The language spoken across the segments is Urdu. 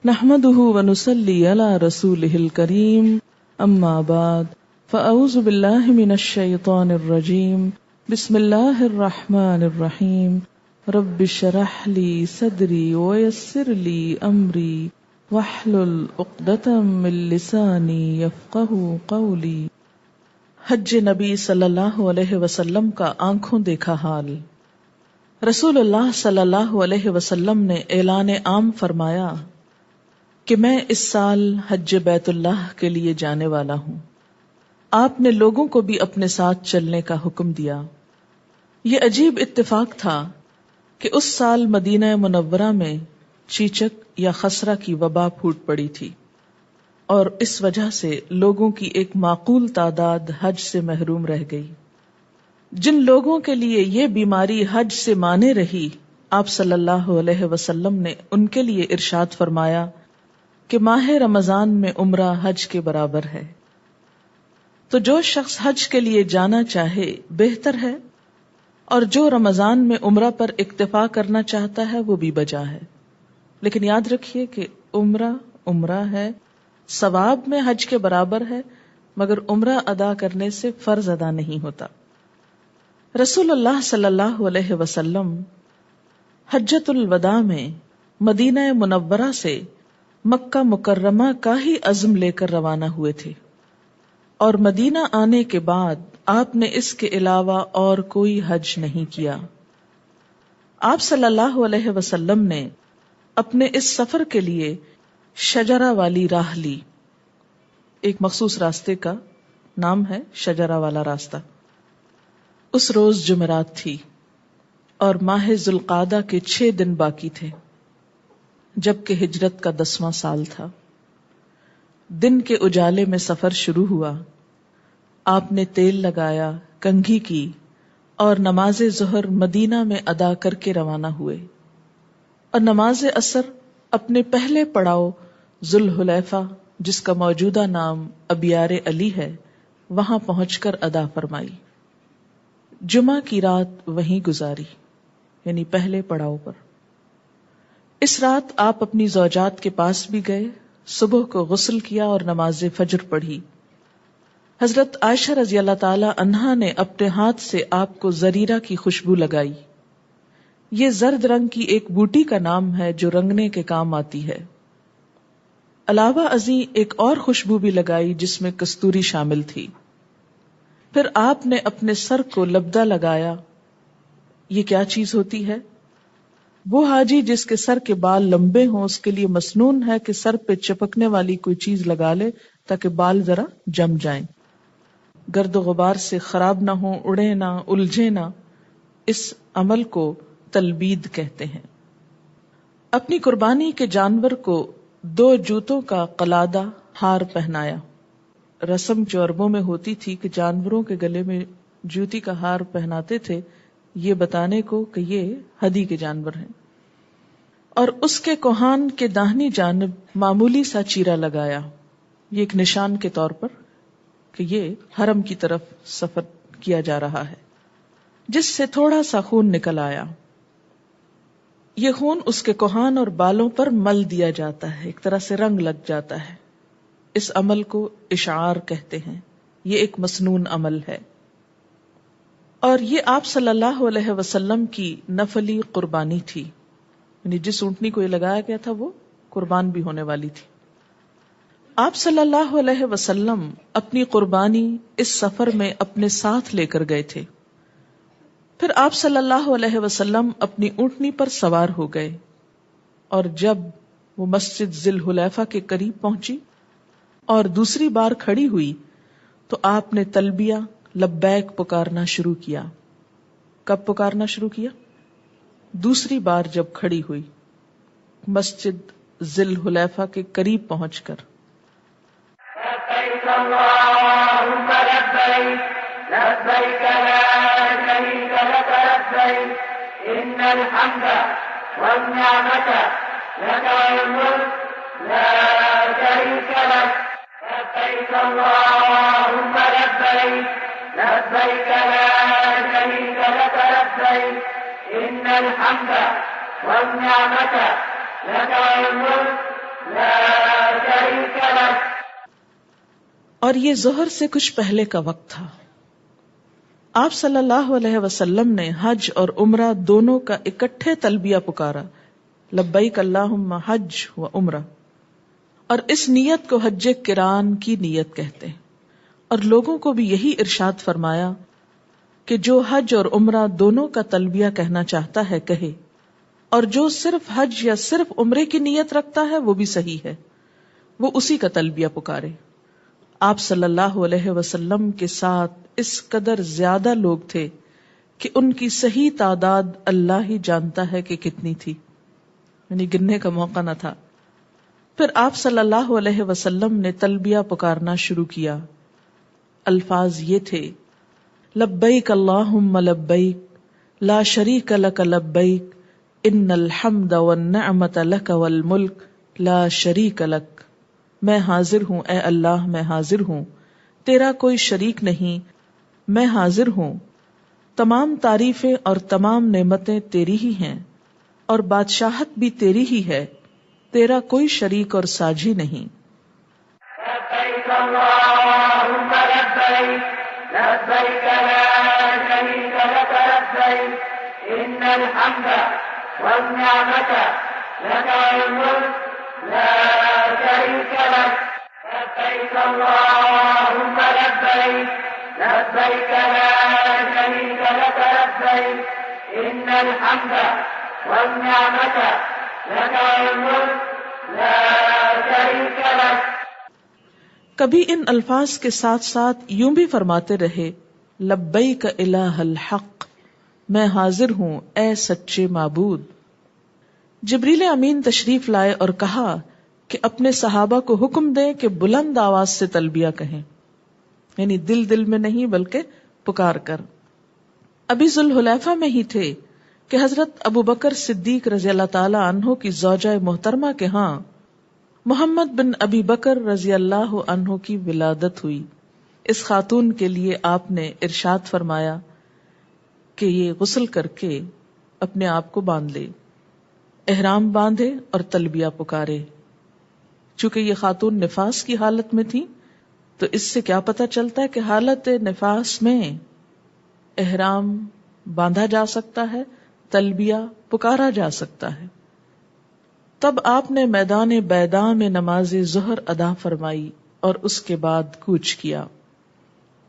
نحمده ونصلي على رسوله الكريم اما بعد فاعوذ بالله من الشيطان الرجيم بسم الله الرحمن الرحيم رب اشرح لي صدري ويسر لي امري واحلل عقدة من لساني يفقهوا قولي۔ حج نبی صلی اللہ علیہ وسلم کا آنکھوں دیکھا حال۔ رسول اللہ صلی اللہ علیہ وسلم نے اعلان عام فرمایا کہ میں اس سال حج بیت اللہ کے لیے جانے والا ہوں۔ آپ نے لوگوں کو بھی اپنے ساتھ چلنے کا حکم دیا۔ یہ عجیب اتفاق تھا کہ اس سال مدینہ منورہ میں چیچک یا خسرہ کی وبا پھوٹ پڑی تھی، اور اس وجہ سے لوگوں کی ایک معقول تعداد حج سے محروم رہ گئی۔ جن لوگوں کے لیے یہ بیماری حج سے مانے رہی، آپ صلی اللہ علیہ وسلم نے ان کے لیے ارشاد فرمایا کہ ماہ رمضان میں عمرہ حج کے برابر ہے۔ تو جو شخص حج کے لیے جانا چاہے بہتر ہے، اور جو رمضان میں عمرہ پر اکتفا کرنا چاہتا ہے وہ بھی بجا ہے۔ لیکن یاد رکھیے کہ عمرہ ہے، ثواب میں حج کے برابر ہے، مگر عمرہ ادا کرنے سے فرض ادا نہیں ہوتا۔ رسول اللہ صلی اللہ علیہ وسلم حجۃ الوداع میں مدینہ منورہ سے مکہ مکرمہ کا ہی عزم لے کر روانہ ہوئے تھے، اور مدینہ آنے کے بعد آپ نے اس کے علاوہ اور کوئی حج نہیں کیا۔ آپ صلی اللہ علیہ وسلم نے اپنے اس سفر کے لیے شجرہ والی راہ لی۔ ایک مخصوص راستے کا نام ہے شجرہ والا راستہ۔ اس روز جمعرات تھی اور ماہ ذوالقعدہ کے 6 دن باقی تھے، جبکہ ہجرت کا 10واں سال تھا۔ دن کے اجالے میں سفر شروع ہوا۔ آپ نے تیل لگایا، کنگھی کی، اور نماز ظہر مدینہ میں ادا کر کے روانہ ہوئے، اور نماز عصر اپنے پہلے پڑاؤ ذوالحلیفہ، جس کا موجودہ نام ابیار علی ہے، وہاں پہنچ کر ادا فرمائی۔ جمعہ کی رات وہیں گزاری، یعنی پہلے پڑاؤ پر۔ اس رات آپ اپنی زوجات کے پاس بھی گئے، صبح کو غسل کیا اور نماز فجر پڑھی۔ حضرت عائشہ رضی اللہ تعالی عنہا نے اپنے ہاتھ سے آپ کو زریرہ کی خوشبو لگائی۔ یہ زرد رنگ کی ایک بوٹی کا نام ہے جو رنگنے کے کام آتی ہے۔ علاوہ ازیں ایک اور خوشبو بھی لگائی جس میں کستوری شامل تھی۔ پھر آپ نے اپنے سر کو لبدہ لگایا۔ یہ کیا چیز ہوتی ہے؟ وہ حاجی جس کے سر کے بال لمبے ہوں، اس کے لیے مسنون ہے کہ سر پہ چپکنے والی کوئی چیز لگا لے تاکہ بال ذرا جم جائیں، گرد و غبار سے خراب نہ ہوں، اڑے نہ، الجھے نہ۔ اس عمل کو تلبید کہتے ہیں۔ اپنی قربانی کے جانور کو 2 جوتوں کا قلادہ ہار پہنایا۔ رسم جو عربوں میں ہوتی تھی کہ جانوروں کے گلے میں جوتی کا ہار پہناتے تھے، یہ بتانے کو کہ یہ ہدی کے جانور ہیں، اور اس کے کوہان کے داہنی جانب معمولی سا چیرا لگایا، یہ ایک نشان کے طور پر کہ یہ حرم کی طرف سفر کیا جا رہا ہے، جس سے تھوڑا سا خون نکل آیا۔ یہ خون اس کے کوہان اور بالوں پر مل دیا جاتا ہے، ایک طرح سے رنگ لگ جاتا ہے۔ اس عمل کو اشعار کہتے ہیں۔ یہ ایک مسنون عمل ہے، اور یہ آپ صلی اللہ علیہ وسلم کی نفلی قربانی تھی، یعنی جس اونٹنی کو یہ لگایا گیا تھا وہ قربان بھی ہونے والی تھی۔ آپ صلی اللہ علیہ وسلم اپنی قربانی اس سفر میں اپنے ساتھ لے کر گئے تھے۔ پھر آپ صلی اللہ علیہ وسلم اپنی اونٹنی پر سوار ہو گئے، اور جب وہ مسجد ذی الحلیفہ کے قریب پہنچی اور دوسری بار کھڑی ہوئی تو آپ نے تلبیہ لبیک پکارنا شروع کیا۔ کب پکارنا شروع کیا؟ دوسری بار جب کھڑی ہوئی، مسجد ذی الحلیفہ کے قریب پہنچ کر۔ لبیک اللہم لبیک لبیک لا شریک لک لبیک ان الحمد والنعمت لک والملک لا شریک لک لبیک اللہم لبیک لبیک لا شریک لک لبیک ان الحمد والنعمت لک والملک اور یہ ظہر سے کچھ پہلے کا وقت تھا. آپ صلی اللہ علیہ وسلم نے حج اور عمرہ دونوں کا اکٹھے تلبیہ پکارا، لبیک اللہم حج و عمرہ، اور اس نیت کو حج قران کی نیت کہتے ہیں. اور لوگوں کو بھی یہی ارشاد فرمایا کہ جو حج اور عمرہ دونوں کا تلبیہ کہنا چاہتا ہے کہے، اور جو صرف حج یا صرف عمرے کی نیت رکھتا ہے وہ بھی صحیح ہے، وہ اسی کا تلبیہ پکارے. آپ صلی اللہ علیہ وسلم کے ساتھ اس قدر زیادہ لوگ تھے کہ ان کی صحیح تعداد اللہ ہی جانتا ہے کہ کتنی تھی، یعنی گننے کا موقع نہ تھا. پھر آپ صلی اللہ علیہ وسلم نے تلبیہ پکارنا شروع کیا. الفاظ یہ تھے، لبیک اللہم لبیک لا شریک لک لبیک ان الحمد والنعمت لک والملک لا شریک لک. میں حاضر ہوں اے اللہ، میں حاضر ہوں، تیرا کوئی شریک نہیں، میں حاضر ہوں، تمام تعریفیں اور تمام نعمتیں تیری ہی ہیں، اور بادشاہت بھی تیری ہی ہے، تیرا کوئی شریک اور ساجھی نہیں. لبيك اللهم لبيك لبيك لا شريك لك لبيك إن الحمد والنعمة لك والملك لا شريك لك. لبيك اللهم لبيك لبيك لا شريك لك لبيك إن الحمد والنعمة لك والملك لا شريك لك. کبھی ان الفاظ کے ساتھ ساتھ یوں بھی فرماتے رہے، لبیک الہ الحق، میں حاضر ہوں اے سچے معبود. جبریل امین تشریف لائے اور کہا کہ اپنے صحابہ کو حکم دیں کہ بلند آواز سے تلبیہ کہیں، یعنی دل دل میں نہیں بلکہ پکار کر. ابھی ذوالحلیفہ میں ہی تھے کہ حضرت ابو بکر صدیق رضی اللہ تعالی عنہ کی زوجہ محترمہ کے ہاں محمد بن ابی بکر رضی اللہ عنہ کی ولادت ہوئی. اس خاتون کے لیے آپ نے ارشاد فرمایا کہ یہ غسل کر کے اپنے آپ کو باندھ لے، احرام باندھے اور تلبیہ پکارے. چونکہ یہ خاتون نفاس کی حالت میں تھی تو اس سے کیا پتہ چلتا ہے کہ حالت نفاس میں احرام باندھا جا سکتا ہے، تلبیہ پکارا جا سکتا ہے. تب آپ نے میدان بیضاء میں نماز ظہر ادا فرمائی اور اس کے بعد کوچ کیا.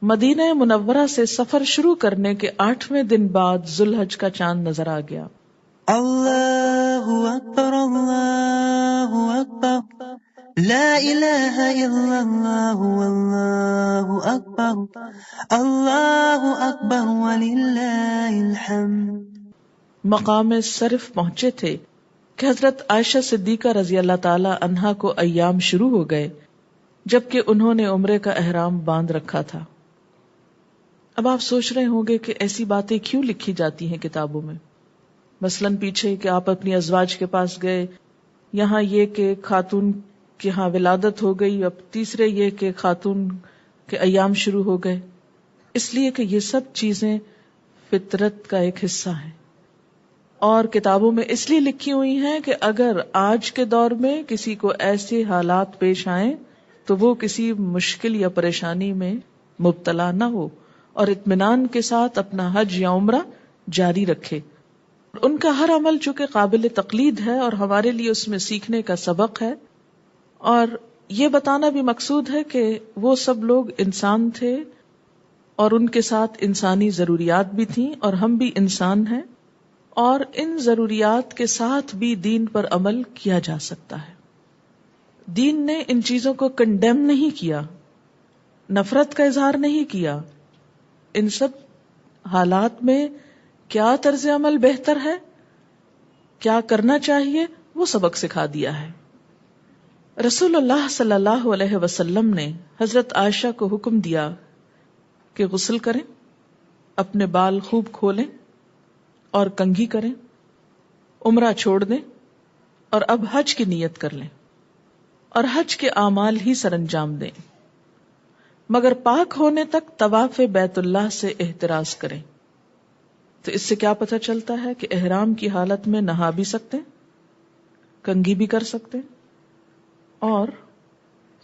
مدینہ منورہ سے سفر شروع کرنے کے 8ویں دن بعد ذوالحج کا چاند نظر آ گیا. اللہ اکبر اللہ اکبر لا الہ الا اللہ واللہ اکبر وللہ الحمد. مقام صرف پہنچے تھے کہ حضرت عائشہ صدیقہ رضی اللہ تعالی عنہا کو ایام شروع ہو گئے جبکہ انہوں نے عمرے کا احرام باندھ رکھا تھا. اب آپ سوچ رہے ہوں گے کہ ایسی باتیں کیوں لکھی جاتی ہیں کتابوں میں، مثلاً پیچھے کہ آپ اپنی ازواج کے پاس گئے، یہاں یہ کہ خاتون کے ہاں ولادت ہو گئی، اب تیسرے یہ کہ خاتون کے ایام شروع ہو گئے. اس لیے کہ یہ سب چیزیں فطرت کا ایک حصہ ہیں اور کتابوں میں اس لیے لکھی ہوئی ہیں کہ اگر آج کے دور میں کسی کو ایسے حالات پیش آئیں تو وہ کسی مشکل یا پریشانی میں مبتلا نہ ہو اور اطمینان کے ساتھ اپنا حج یا عمرہ جاری رکھے. ان کا ہر عمل چونکہ قابل تقلید ہے اور ہمارے لیے اس میں سیکھنے کا سبق ہے، اور یہ بتانا بھی مقصود ہے کہ وہ سب لوگ انسان تھے اور ان کے ساتھ انسانی ضروریات بھی تھیں اور ہم بھی انسان ہیں، اور ان ضروریات کے ساتھ بھی دین پر عمل کیا جا سکتا ہے. دین نے ان چیزوں کو کنڈیم نہیں کیا، نفرت کا اظہار نہیں کیا. ان سب حالات میں کیا طرز عمل بہتر ہے، کیا کرنا چاہیے، وہ سبق سکھا دیا ہے. رسول اللہ صلی اللہ علیہ وسلم نے حضرت عائشہ کو حکم دیا کہ غسل کریں، اپنے بال خوب کھولیں اور کنگھی کریں، عمرہ چھوڑ دیں اور اب حج کی نیت کر لیں اور حج کے اعمال ہی سر انجام دیں، مگر پاک ہونے تک طواف بیت اللہ سے احتراز کریں. تو اس سے کیا پتہ چلتا ہے کہ احرام کی حالت میں نہا بھی سکتے، کنگھی بھی کر سکتے اور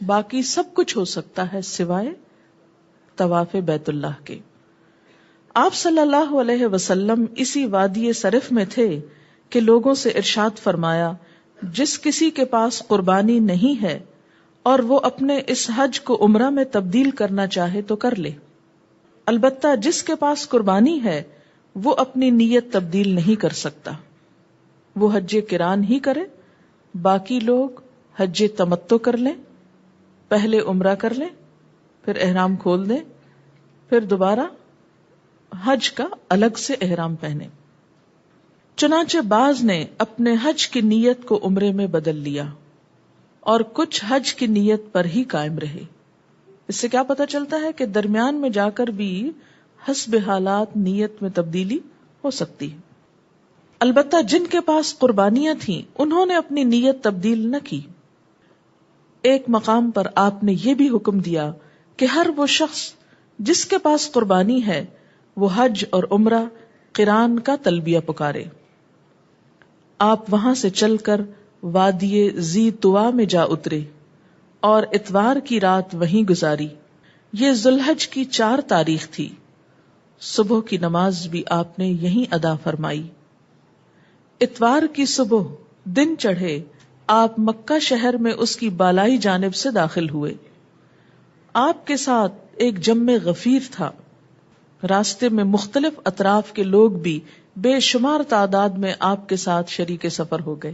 باقی سب کچھ ہو سکتا ہے سوائے طواف بیت اللہ کے۔ آپ صلی اللہ علیہ وسلم اسی وادی صرف میں تھے کہ لوگوں سے ارشاد فرمایا، جس کسی کے پاس قربانی نہیں ہے اور وہ اپنے اس حج کو عمرہ میں تبدیل کرنا چاہے تو کر لے، البتہ جس کے پاس قربانی ہے وہ اپنی نیت تبدیل نہیں کر سکتا، وہ حج قران ہی کرے، باقی لوگ حج تمتع کر لیں، پہلے عمرہ کر لیں، پھر احرام کھول دیں، پھر دوبارہ حج کا الگ سے احرام پہنے۔ چنانچہ بعض نے اپنے حج کی نیت کو عمرے میں بدل لیا اور کچھ حج کی نیت پر ہی قائم رہے۔ اس سے کیا پتہ چلتا ہے کہ درمیان میں جا کر بھی حسب حالات نیت میں تبدیلی ہو سکتی ہے۔ البتہ جن کے پاس قربانیاں تھیں انہوں نے اپنی نیت تبدیل نہ کی۔ ایک مقام پر آپ نے یہ بھی حکم دیا کہ ہر وہ شخص جس کے پاس قربانی ہے وہ حج اور عمرہ قران کا تلبیہ پکارے۔ آپ وہاں سے چل کر وادی ذی طویٰ میں جا اترے اور اتوار کی رات وہیں گزاری۔ یہ ذوالحج کی 4 تاریخ تھی۔ صبح کی نماز بھی آپ نے یہیں ادا فرمائی۔ اتوار کی صبح دن چڑھے آپ مکہ شہر میں اس کی بالائی جانب سے داخل ہوئے۔ آپ کے ساتھ ایک جم غفیر تھا۔ راستے میں مختلف اطراف کے لوگ بھی بے شمار تعداد میں آپ کے ساتھ شریک سفر ہو گئے۔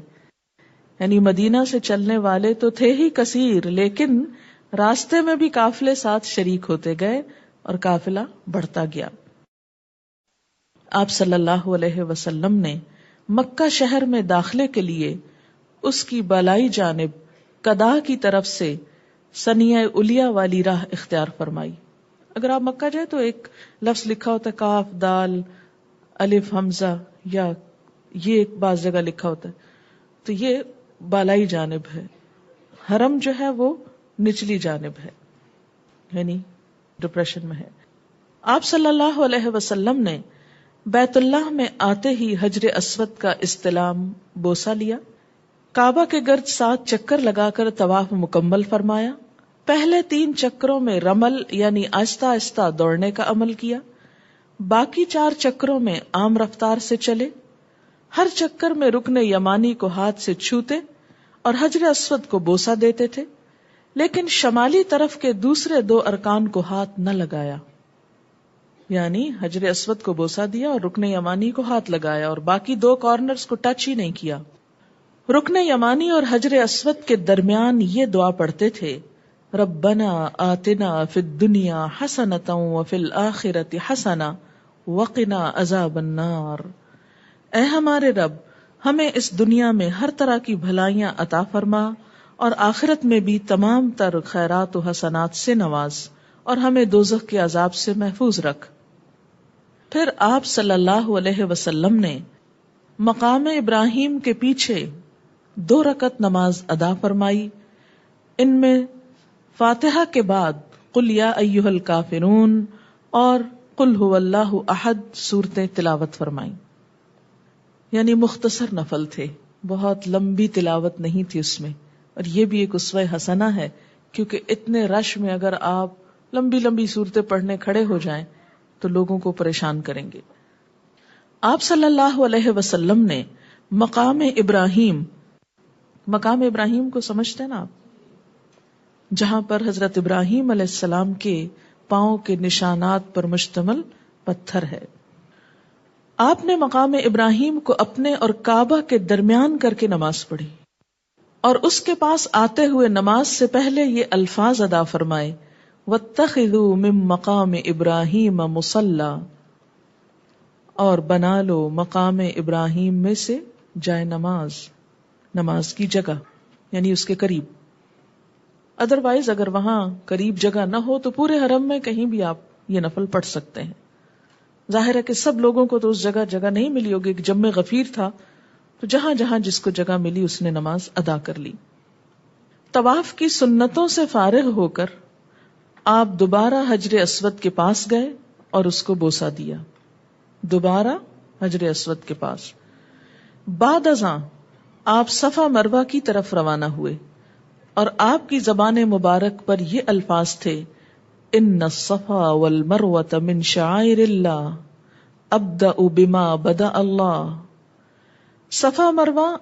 یعنی مدینہ سے چلنے والے تو تھے ہی کثیر، لیکن راستے میں بھی قافلے ساتھ شریک ہوتے گئے اور قافلہ بڑھتا گیا۔ آپ صلی اللہ علیہ وسلم نے مکہ شہر میں داخلے کے لیے اس کی بالائی جانب قداء کی طرف سے ثنیہ علیا والی راہ اختیار فرمائی۔ اگر آپ مکہ جائیں تو ایک لفظ لکھا ہوتا ہے کاف دال الف حمزہ، یا یہ ایک بعض جگہ لکھا ہوتا ہے، تو یہ بالائی جانب ہے۔ حرم جو ہے وہ نچلی جانب ہے، یعنی ڈپریشن میں ہے۔ آپ صلی اللہ علیہ وسلم نے بیت اللہ میں آتے ہی حجر اسود کا استلام بوسہ لیا، کعبہ کے گرد 7 چکر لگا کر طواف مکمل فرمایا۔ پہلے 3 چکروں میں رمل یعنی آہستہ آہستہ دوڑنے کا عمل کیا، باقی 4 چکروں میں عام رفتار سے چلے۔ ہر چکر میں رکن یمانی کو ہاتھ سے چھوتے اور حجر اسود کو بوسہ دیتے تھے، لیکن شمالی طرف کے دوسرے 2 ارکان کو ہاتھ نہ لگایا، یعنی حجر اسود کو بوسہ دیا اور رکن یمانی کو ہاتھ لگایا، اور باقی 2 کارنرز کو ٹچ ہی نہیں کیا۔ رکن یمانی اور حجر اسود کے درمیان یہ دعا پڑھتے تھے، ربنا آتنا فی الدنیا حسنۃ وفی الآخرۃ حسنۃ وقنا عذاب النار۔ اے ہمارے رب، ہمیں اس دنیا میں ہر طرح کی بھلائیاں عطا فرما اور آخرت میں بھی تمام تر خیرات و حسنات سے نواز، اور ہمیں دوزخ کے عذاب سے محفوظ رکھ۔ پھر آپ صلی اللہ علیہ وسلم نے مقام ابراہیم کے پیچھے 2 رکعت نماز ادا فرمائی۔ ان میں فاتحہ کے بعد قل یا ایھا الکافرون اور قل ھو اللہ احد سورتیں تلاوت فرمائیں، یعنی مختصر نفل تھے، بہت لمبی تلاوت نہیں تھی اس میں۔ اور یہ بھی ایک اسوہ حسنہ ہے، کیونکہ اتنے رش میں اگر آپ لمبی لمبی صورتیں پڑھنے کھڑے ہو جائیں تو لوگوں کو پریشان کریں گے۔ آپ صلی اللہ علیہ وسلم نے مقام ابراہیم کو سمجھتے ہیں نا آپ، جہاں پر حضرت ابراہیم علیہ السلام کے پاؤں کے نشانات پر مشتمل پتھر ہے، آپ نے مقام ابراہیم کو اپنے اور کعبہ کے درمیان کر کے نماز پڑھی، اور اس کے پاس آتے ہوئے نماز سے پہلے یہ الفاظ ادا فرمائے، وَاتَّخِذُوا مِن مَقَامِ إِبْرَاهِيمَ مُصَلًّى، اور بنا لو مقام ابراہیم میں سے جائے نماز کی جگہ، یعنی اس کے قریب۔ ادروائز اگر وہاں قریب جگہ نہ ہو تو پورے حرم میں کہیں بھی آپ یہ نفل پڑھ سکتے ہیں۔ ظاہر ہے کہ سب لوگوں کو تو اس جگہ نہیں ملی ہوگی، ایک جم غفیر تھا، تو جہاں جہاں جس کو جگہ ملی اس نے نماز ادا کر لی۔ طواف کی سنتوں سے فارغ ہو کر آپ دوبارہ حجر اسود کے پاس گئے اور اس کو بوسہ دیا، دوبارہ حجر اسود کے پاس۔ بعد ازاں آپ صفا مروہ کی طرف روانہ ہوئے اور آپ کی زبان مبارک پر یہ الفاظ تھے، ان الصفا والمروۃ من شعائر اللہ ابدأ بما بدأ اللہ. صفا مروہ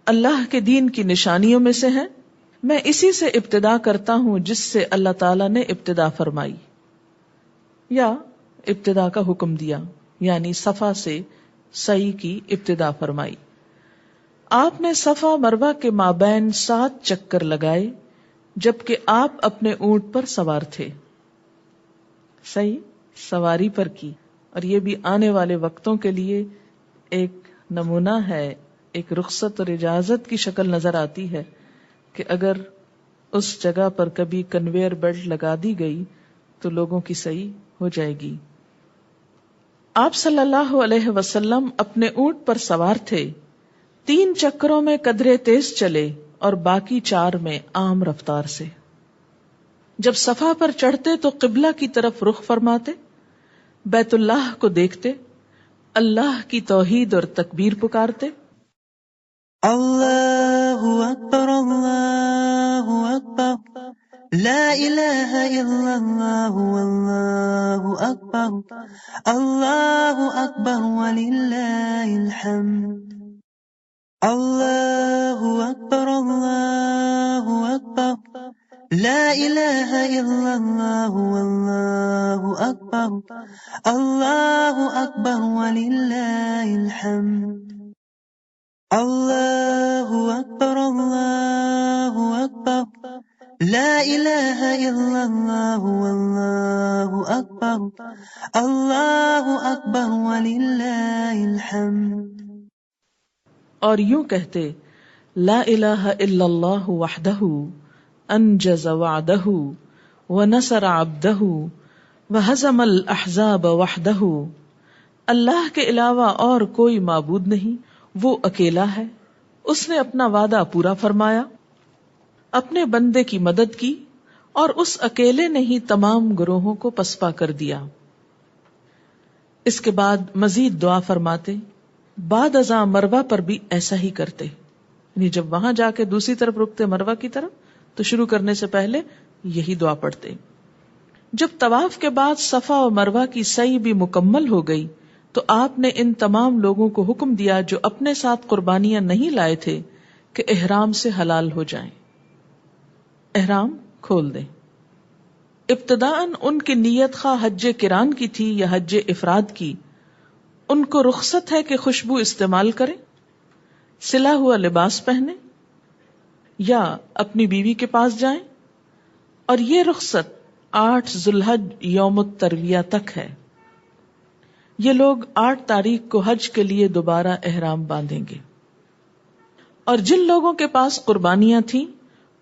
اللہ کے دین کی نشانیوں میں سے ہیں، میں اسی سے ابتدا کرتا ہوں جس سے اللہ تعالیٰ نے ابتدا فرمائی یا ابتدا کا حکم دیا، یعنی صفا سے سعی کی ابتدا فرمائی. آپ نے صفا مروہ کے مابین 7 چکر لگائے جبکہ آپ اپنے اونٹ پر سوار تھے. صحیح سواری پر کی، اور یہ بھی آنے والے وقتوں کے لیے ایک نمونہ ہے، ایک رخصت اور اجازت کی شکل نظر آتی ہے کہ اگر اس جگہ پر کبھی کنویئر بیلٹ لگا دی گئی تو لوگوں کی صحیح ہو جائے گی. آپ صلی اللہ علیہ وسلم اپنے اونٹ پر سوار تھے، 3 چکروں میں قدرے تیز چلے اور باقی 4 میں عام رفتار سے. جب صفا پر چڑھتے تو قبلہ کی طرف رخ فرماتے، بیت اللہ کو دیکھتے، اللہ کی توحید اور تکبیر پکارتے. اللہ اکبر اللہ اکبر لا الہ الا اللہ واللہ اکبر اللہ اکبر وللہ الحمد. اللہ اکبر اللہ اکبر لا الہ الا اللہ واللہ اکبر اللہ اکبر وللہ الحمد. اللہ اکبر اللہ اکبر لا الہ الا اللہ واللہ اکبر اللہ اکبر وللہ الحمد. اور یوں کہتے، لا الہ الا اللہ وحدہ انجز وعدہ ونصر عبدہ وہزم الاحزاب وحدہ. اللہ کے علاوہ اور کوئی معبود نہیں، وہ اکیلا ہے، اس نے اپنا وعدہ پورا فرمایا، اپنے بندے کی مدد کی، اور اس اکیلے نے ہی تمام گروہوں کو پسپا کر دیا. اس کے بعد مزید دعا فرماتے، بعد ازاں مروہ پر بھی ایسا ہی کرتے، یعنی جب وہاں جا کے دوسری طرف رکتے مروہ کی طرف تو شروع کرنے سے پہلے یہی دعا پڑھتے. جب طواف کے بعد صفا و مروہ کی سعی بھی مکمل ہو گئی تو آپ نے ان تمام لوگوں کو حکم دیا جو اپنے ساتھ قربانیاں نہیں لائے تھے کہ احرام سے حلال ہو جائیں، احرام کھول دیں. ابتداءً ان کی نیت خواہ حج قران کی تھی یا حج افراد کی، ان کو رخصت ہے کہ خوشبو استعمال کریں، سلا ہوا لباس پہنے یا اپنی بیوی کے پاس جائیں، اور یہ رخصت 8 ذوالحج یوم الترویہ تک ہے. یہ لوگ 8 تاریخ کو حج کے لیے دوبارہ احرام باندھیں گے. اور جن لوگوں کے پاس قربانیاں تھیں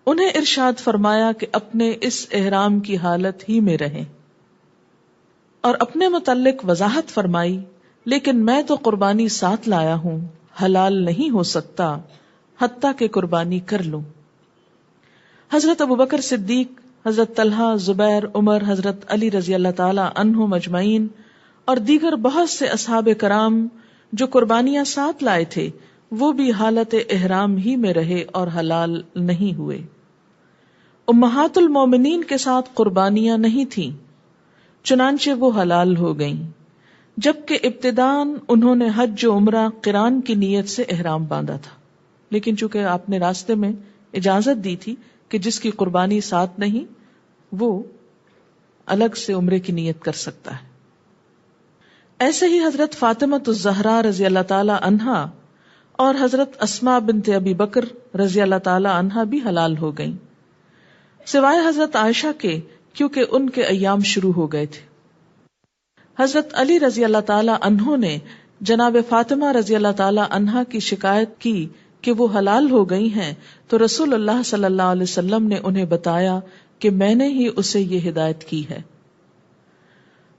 انہیں ارشاد فرمایا کہ اپنے اس احرام کی حالت ہی میں رہیں، اور اپنے متعلق وضاحت فرمائی، لیکن میں تو قربانی ساتھ لایا ہوں، حلال نہیں ہو سکتا حتیٰ کہ قربانی کر لوں. حضرت ابوبکر صدیق، حضرت طلحہ، زبیر، عمر، حضرت علی رضی اللہ تعالی عنہم اجمعین اور دیگر بہت سے اصحاب کرام جو قربانیاں ساتھ لائے تھے وہ بھی حالت احرام ہی میں رہے اور حلال نہیں ہوئے. امہات المومنین کے ساتھ قربانیاں نہیں تھیں، چنانچہ وہ حلال ہو گئیں، جبکہ ابتداً انہوں نے حج و عمرہ قران کی نیت سے احرام باندھا تھا، لیکن چونکہ آپ نے راستے میں اجازت دی تھی کہ جس کی قربانی ساتھ نہیں وہ الگ سے عمرے کی نیت کر سکتا ہے. ایسے ہی حضرت فاطمۃ الزہرا رضی اللہ تعالی عنہا اور حضرت اسماء بنت ابی بکر رضی اللہ تعالی عنہا بھی حلال ہو گئیں، سوائے حضرت عائشہ کے، کیونکہ ان کے ایام شروع ہو گئے تھے. حضرت علی رضی اللہ تعالی عنہ نے جناب فاطمہ رضی اللہ تعالی عنہا کی شکایت کی کہ وہ حلال ہو گئی ہیں تو رسول اللہ صلی اللہ علیہ وسلم نے انہیں بتایا کہ میں نے ہی اسے یہ ہدایت کی ہے.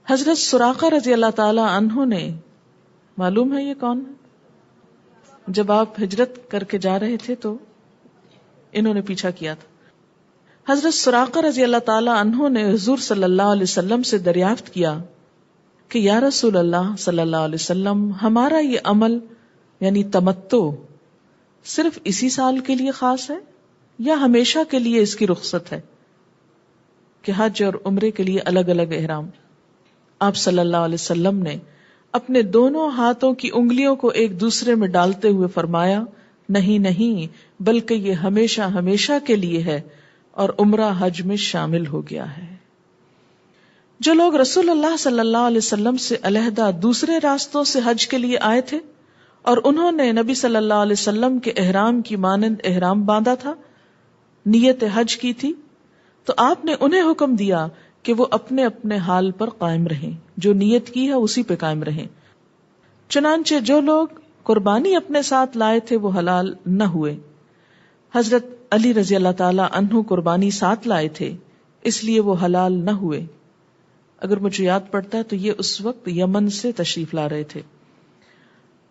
حضرت سراقہ رضی اللہ تعالی عنہ نے، معلوم ہے یہ کون ہے؟ جب آپ ہجرت کر کے جا رہے تھے تو انہوں نے پیچھا کیا تھا. حضرت سراقہ رضی اللہ تعالی عنہ نے حضور صلی اللہ علیہ وسلم سے دریافت کیا کہ یا رسول اللہ صلی اللہ علیہ وسلم، ہمارا یہ عمل یعنی تمتع صرف اسی سال کے لیے خاص ہے یا ہمیشہ کے لیے اس کی رخصت ہے کہ حج اور عمرے کے لیے الگ الگ احرام؟ آپ صلی اللہ علیہ وسلم نے اپنے دونوں ہاتھوں کی انگلیوں کو ایک دوسرے میں ڈالتے ہوئے فرمایا، نہیں نہیں، بلکہ یہ ہمیشہ ہمیشہ کے لیے ہے اور عمرہ حج میں شامل ہو گیا ہے۔ جو لوگ رسول اللہ صلی اللہ علیہ وسلم سے علیحدہ دوسرے راستوں سے حج کے لیے آئے تھے اور انہوں نے نبی صلی اللہ علیہ وسلم کے احرام کی مانند احرام باندھا تھا، نیت حج کی تھی، تو آپ نے انہیں حکم دیا کہ وہ اپنے اپنے حال پر قائم رہیں، جو نیت کی ہے اسی پہ قائم رہیں۔ چنانچہ جو لوگ قربانی اپنے ساتھ لائے تھے وہ حلال نہ ہوئے۔ حضرت علی رضی اللہ تعالی عنہ قربانی ساتھ لائے تھے، اس لیے وہ حلال نہ ہوئے۔ اگر مجھے یاد پڑتا ہے تو یہ اس وقت یمن سے تشریف لا رہے تھے،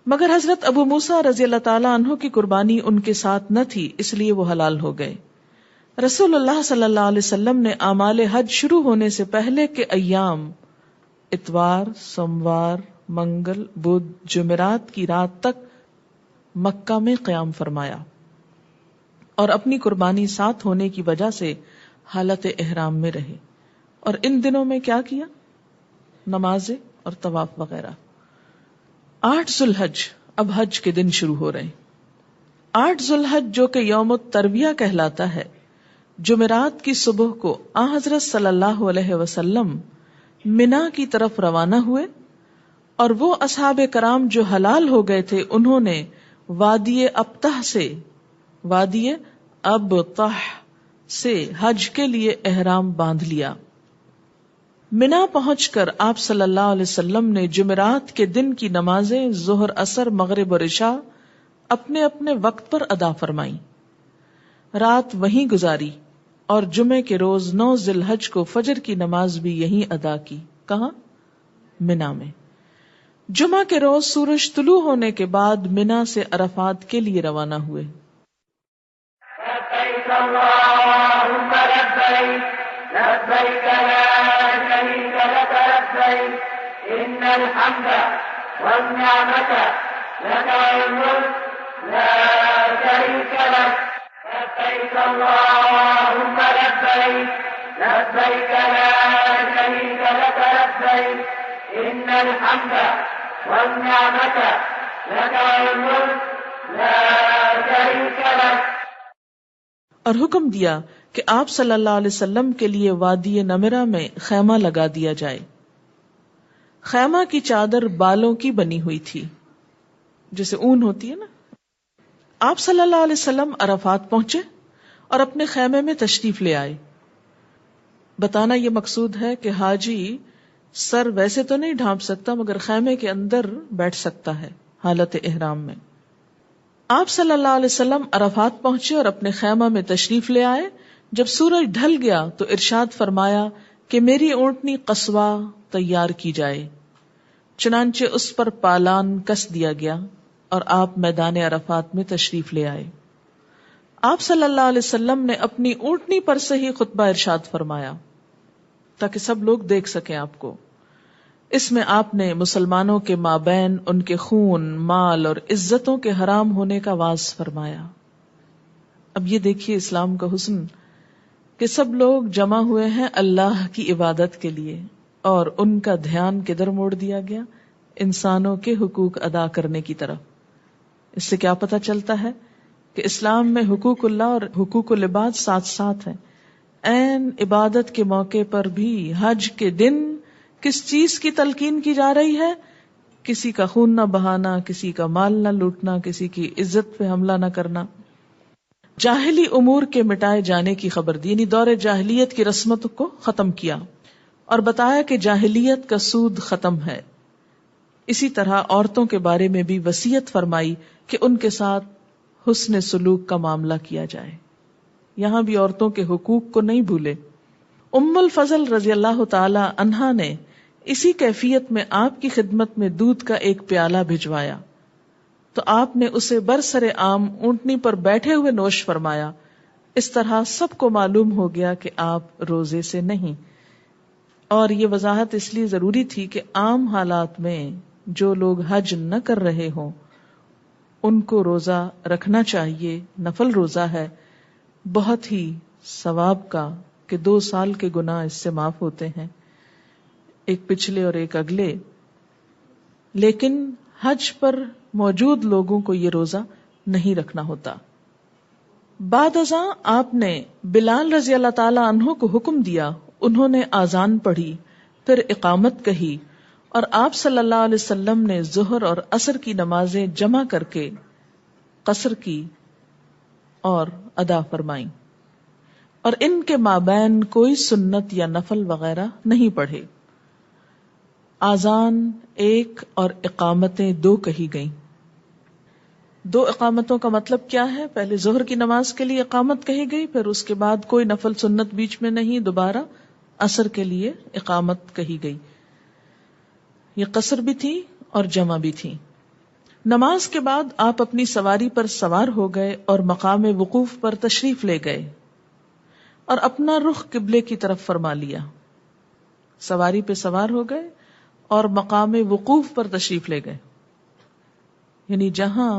مگر حضرت ابو موسیٰ رضی اللہ تعالی عنہ کی قربانی ان کے ساتھ نہ تھی، اس لیے وہ حلال ہو گئے۔ رسول اللہ صلی اللہ علیہ وسلم نے اعمال حج شروع ہونے سے پہلے کے ایام اتوار، سوموار، منگل، بدھ، جمعرات کی رات تک مکہ میں قیام فرمایا اور اپنی قربانی ساتھ ہونے کی وجہ سے حالت احرام میں رہے۔ اور ان دنوں میں کیا کیا؟ نمازیں اور طواف وغیرہ۔ 8 ذو الحج، اب حج کے دن شروع ہو رہے ہیں۔ 8 ذو الحج جو کہ یوم الترویہ کہلاتا ہے، جمعرات کی صبح کو آن حضرت صلی اللہ علیہ وسلم منا کی طرف روانہ ہوئے، اور وہ اصحاب کرام جو حلال ہو گئے تھے انہوں نے وادی ابطح سے حج کے لیے احرام باندھ لیا۔ منا پہنچ کر آپ صلی اللہ علیہ وسلم نے جمعرات کے دن کی نمازیں ظہر، عصر، مغرب اور عشاء اپنے اپنے وقت پر ادا فرمائیں، رات وہیں گزاری، اور جمعے کے روز 9 ذی الحج کو فجر کی نماز بھی یہیں ادا کی۔ کہاں؟ منا میں۔ جمعہ کے روز سورج طلوع ہونے کے بعد منا سے عرفات کے لیے روانہ ہوئے۔ لبیک اللہم لبیک لبیک لا شریک لک لبیک ان الحمد والنعمت لک والملک لا شریک لک لبیک اللہم لبیک لبیک لا شریک لک لبیک ان الحمد والنعمت لک والملک لا شریک لک۔ اور حکم دیا کہ آپ صلی اللہ علیہ وسلم کے لیے وادی نمرہ میں خیمہ لگا دیا جائے۔ خیمہ کی چادر بالوں کی بنی ہوئی تھی، جیسے اون ہوتی ہے نا۔ آپ صلی اللہ علیہ وسلم عرفات پہنچے اور اپنے خیمے میں تشریف لے آئے۔ بتانا یہ مقصود ہے کہ حاجی سر ویسے تو نہیں ڈھانپ سکتا، مگر خیمے کے اندر بیٹھ سکتا ہے حالت احرام میں۔ آپ صلی اللہ علیہ وسلم عرفات پہنچے اور اپنے خیمہ میں تشریف لے آئے۔ جب سورج ڈھل گیا تو ارشاد فرمایا کہ میری اونٹنی قصوہ تیار کی جائے، چنانچہ اس پر پالان کس دیا گیا اور آپ میدان عرفات میں تشریف لے آئے۔ آپ صلی اللہ علیہ وسلم نے اپنی اونٹنی پر سے ہی خطبہ ارشاد فرمایا تاکہ سب لوگ دیکھ سکیں آپ کو۔ اس میں آپ نے مسلمانوں کے مابین ان کے خون، مال اور عزتوں کے حرام ہونے کا واعظ فرمایا۔ اب یہ دیکھیے اسلام کا حسن کہ سب لوگ جمع ہوئے ہیں اللہ کی عبادت کے لیے، اور ان کا دھیان کدھر موڑ دیا گیا؟ انسانوں کے حقوق ادا کرنے کی طرف۔ اس سے کیا پتہ چلتا ہے کہ اسلام میں حقوق اللہ اور حقوق العباد ساتھ ساتھ ہیں۔ عین عبادت کے موقع پر بھی حج کے دن کس چیز کی تلقین کی جا رہی ہے؟ کسی کا خون نہ بہانا، کسی کا مال نہ لوٹنا، کسی کی عزت پہ حملہ نہ کرنا، جاہلی امور کے مٹائے جانے کی خبر دی، یعنی دور جاہلیت کی رسمت کو ختم کیا اور بتایا کہ جاہلیت کا سود ختم ہے۔ اسی طرح عورتوں کے بارے میں بھی وصیت فرمائی کہ ان کے ساتھ حسن سلوک کا معاملہ کیا جائے۔ یہاں بھی عورتوں کے حقوق کو نہیں بھولے۔ ام الفضل رضی اللہ تعالی عنہا نے اسی کیفیت میں آپ کی خدمت میں دودھ کا ایک پیالہ بھجوایا تو آپ نے اسے برسر عام اونٹنی پر بیٹھے ہوئے نوش فرمایا۔ اس طرح سب کو معلوم ہو گیا کہ آپ روزے سے نہیں۔ اور یہ وضاحت اس لیے ضروری تھی کہ عام حالات میں جو لوگ حج نہ کر رہے ہوں ان کو روزہ رکھنا چاہیے، نفل روزہ ہے، بہت ہی ثواب کا کہ 2 سال کے گناہ اس سے معاف ہوتے ہیں، ایک پچھلے اور ایک اگلے. لیکن حج پر موجود لوگوں کو یہ روزہ نہیں رکھنا ہوتا. بعد ازاں آپ نے بلال رضی اللہ تعالی عنہ کو حکم دیا، انہوں نے آذان پڑھی، پھر اقامت کہی، اور آپ صلی اللہ علیہ وسلم نے ظہر اور عصر کی نمازیں جمع کر کے قصر کی اور ادا فرمائیں، اور ان کے مابین کوئی سنت یا نفل وغیرہ نہیں پڑھے. آذان 1 اور اقامتیں 2 کہی گئیں. 2 اقامتوں کا مطلب کیا ہے؟ پہلے ظہر کی نماز کے لیے اقامت کہی گئی، پھر اس کے بعد کوئی نفل سنت بیچ میں نہیں، دوبارہ عصر کے لیے اقامت کہی گئی. یہ قصر بھی تھی اور جمع بھی تھی. نماز کے بعد آپ اپنی سواری پر سوار ہو گئے اور مقام وقوف پر تشریف لے گئے اور اپنا رخ قبلے کی طرف فرما لیا. سواری پہ سوار ہو گئے اور مقام وقوف پر تشریف لے گئے، یعنی جہاں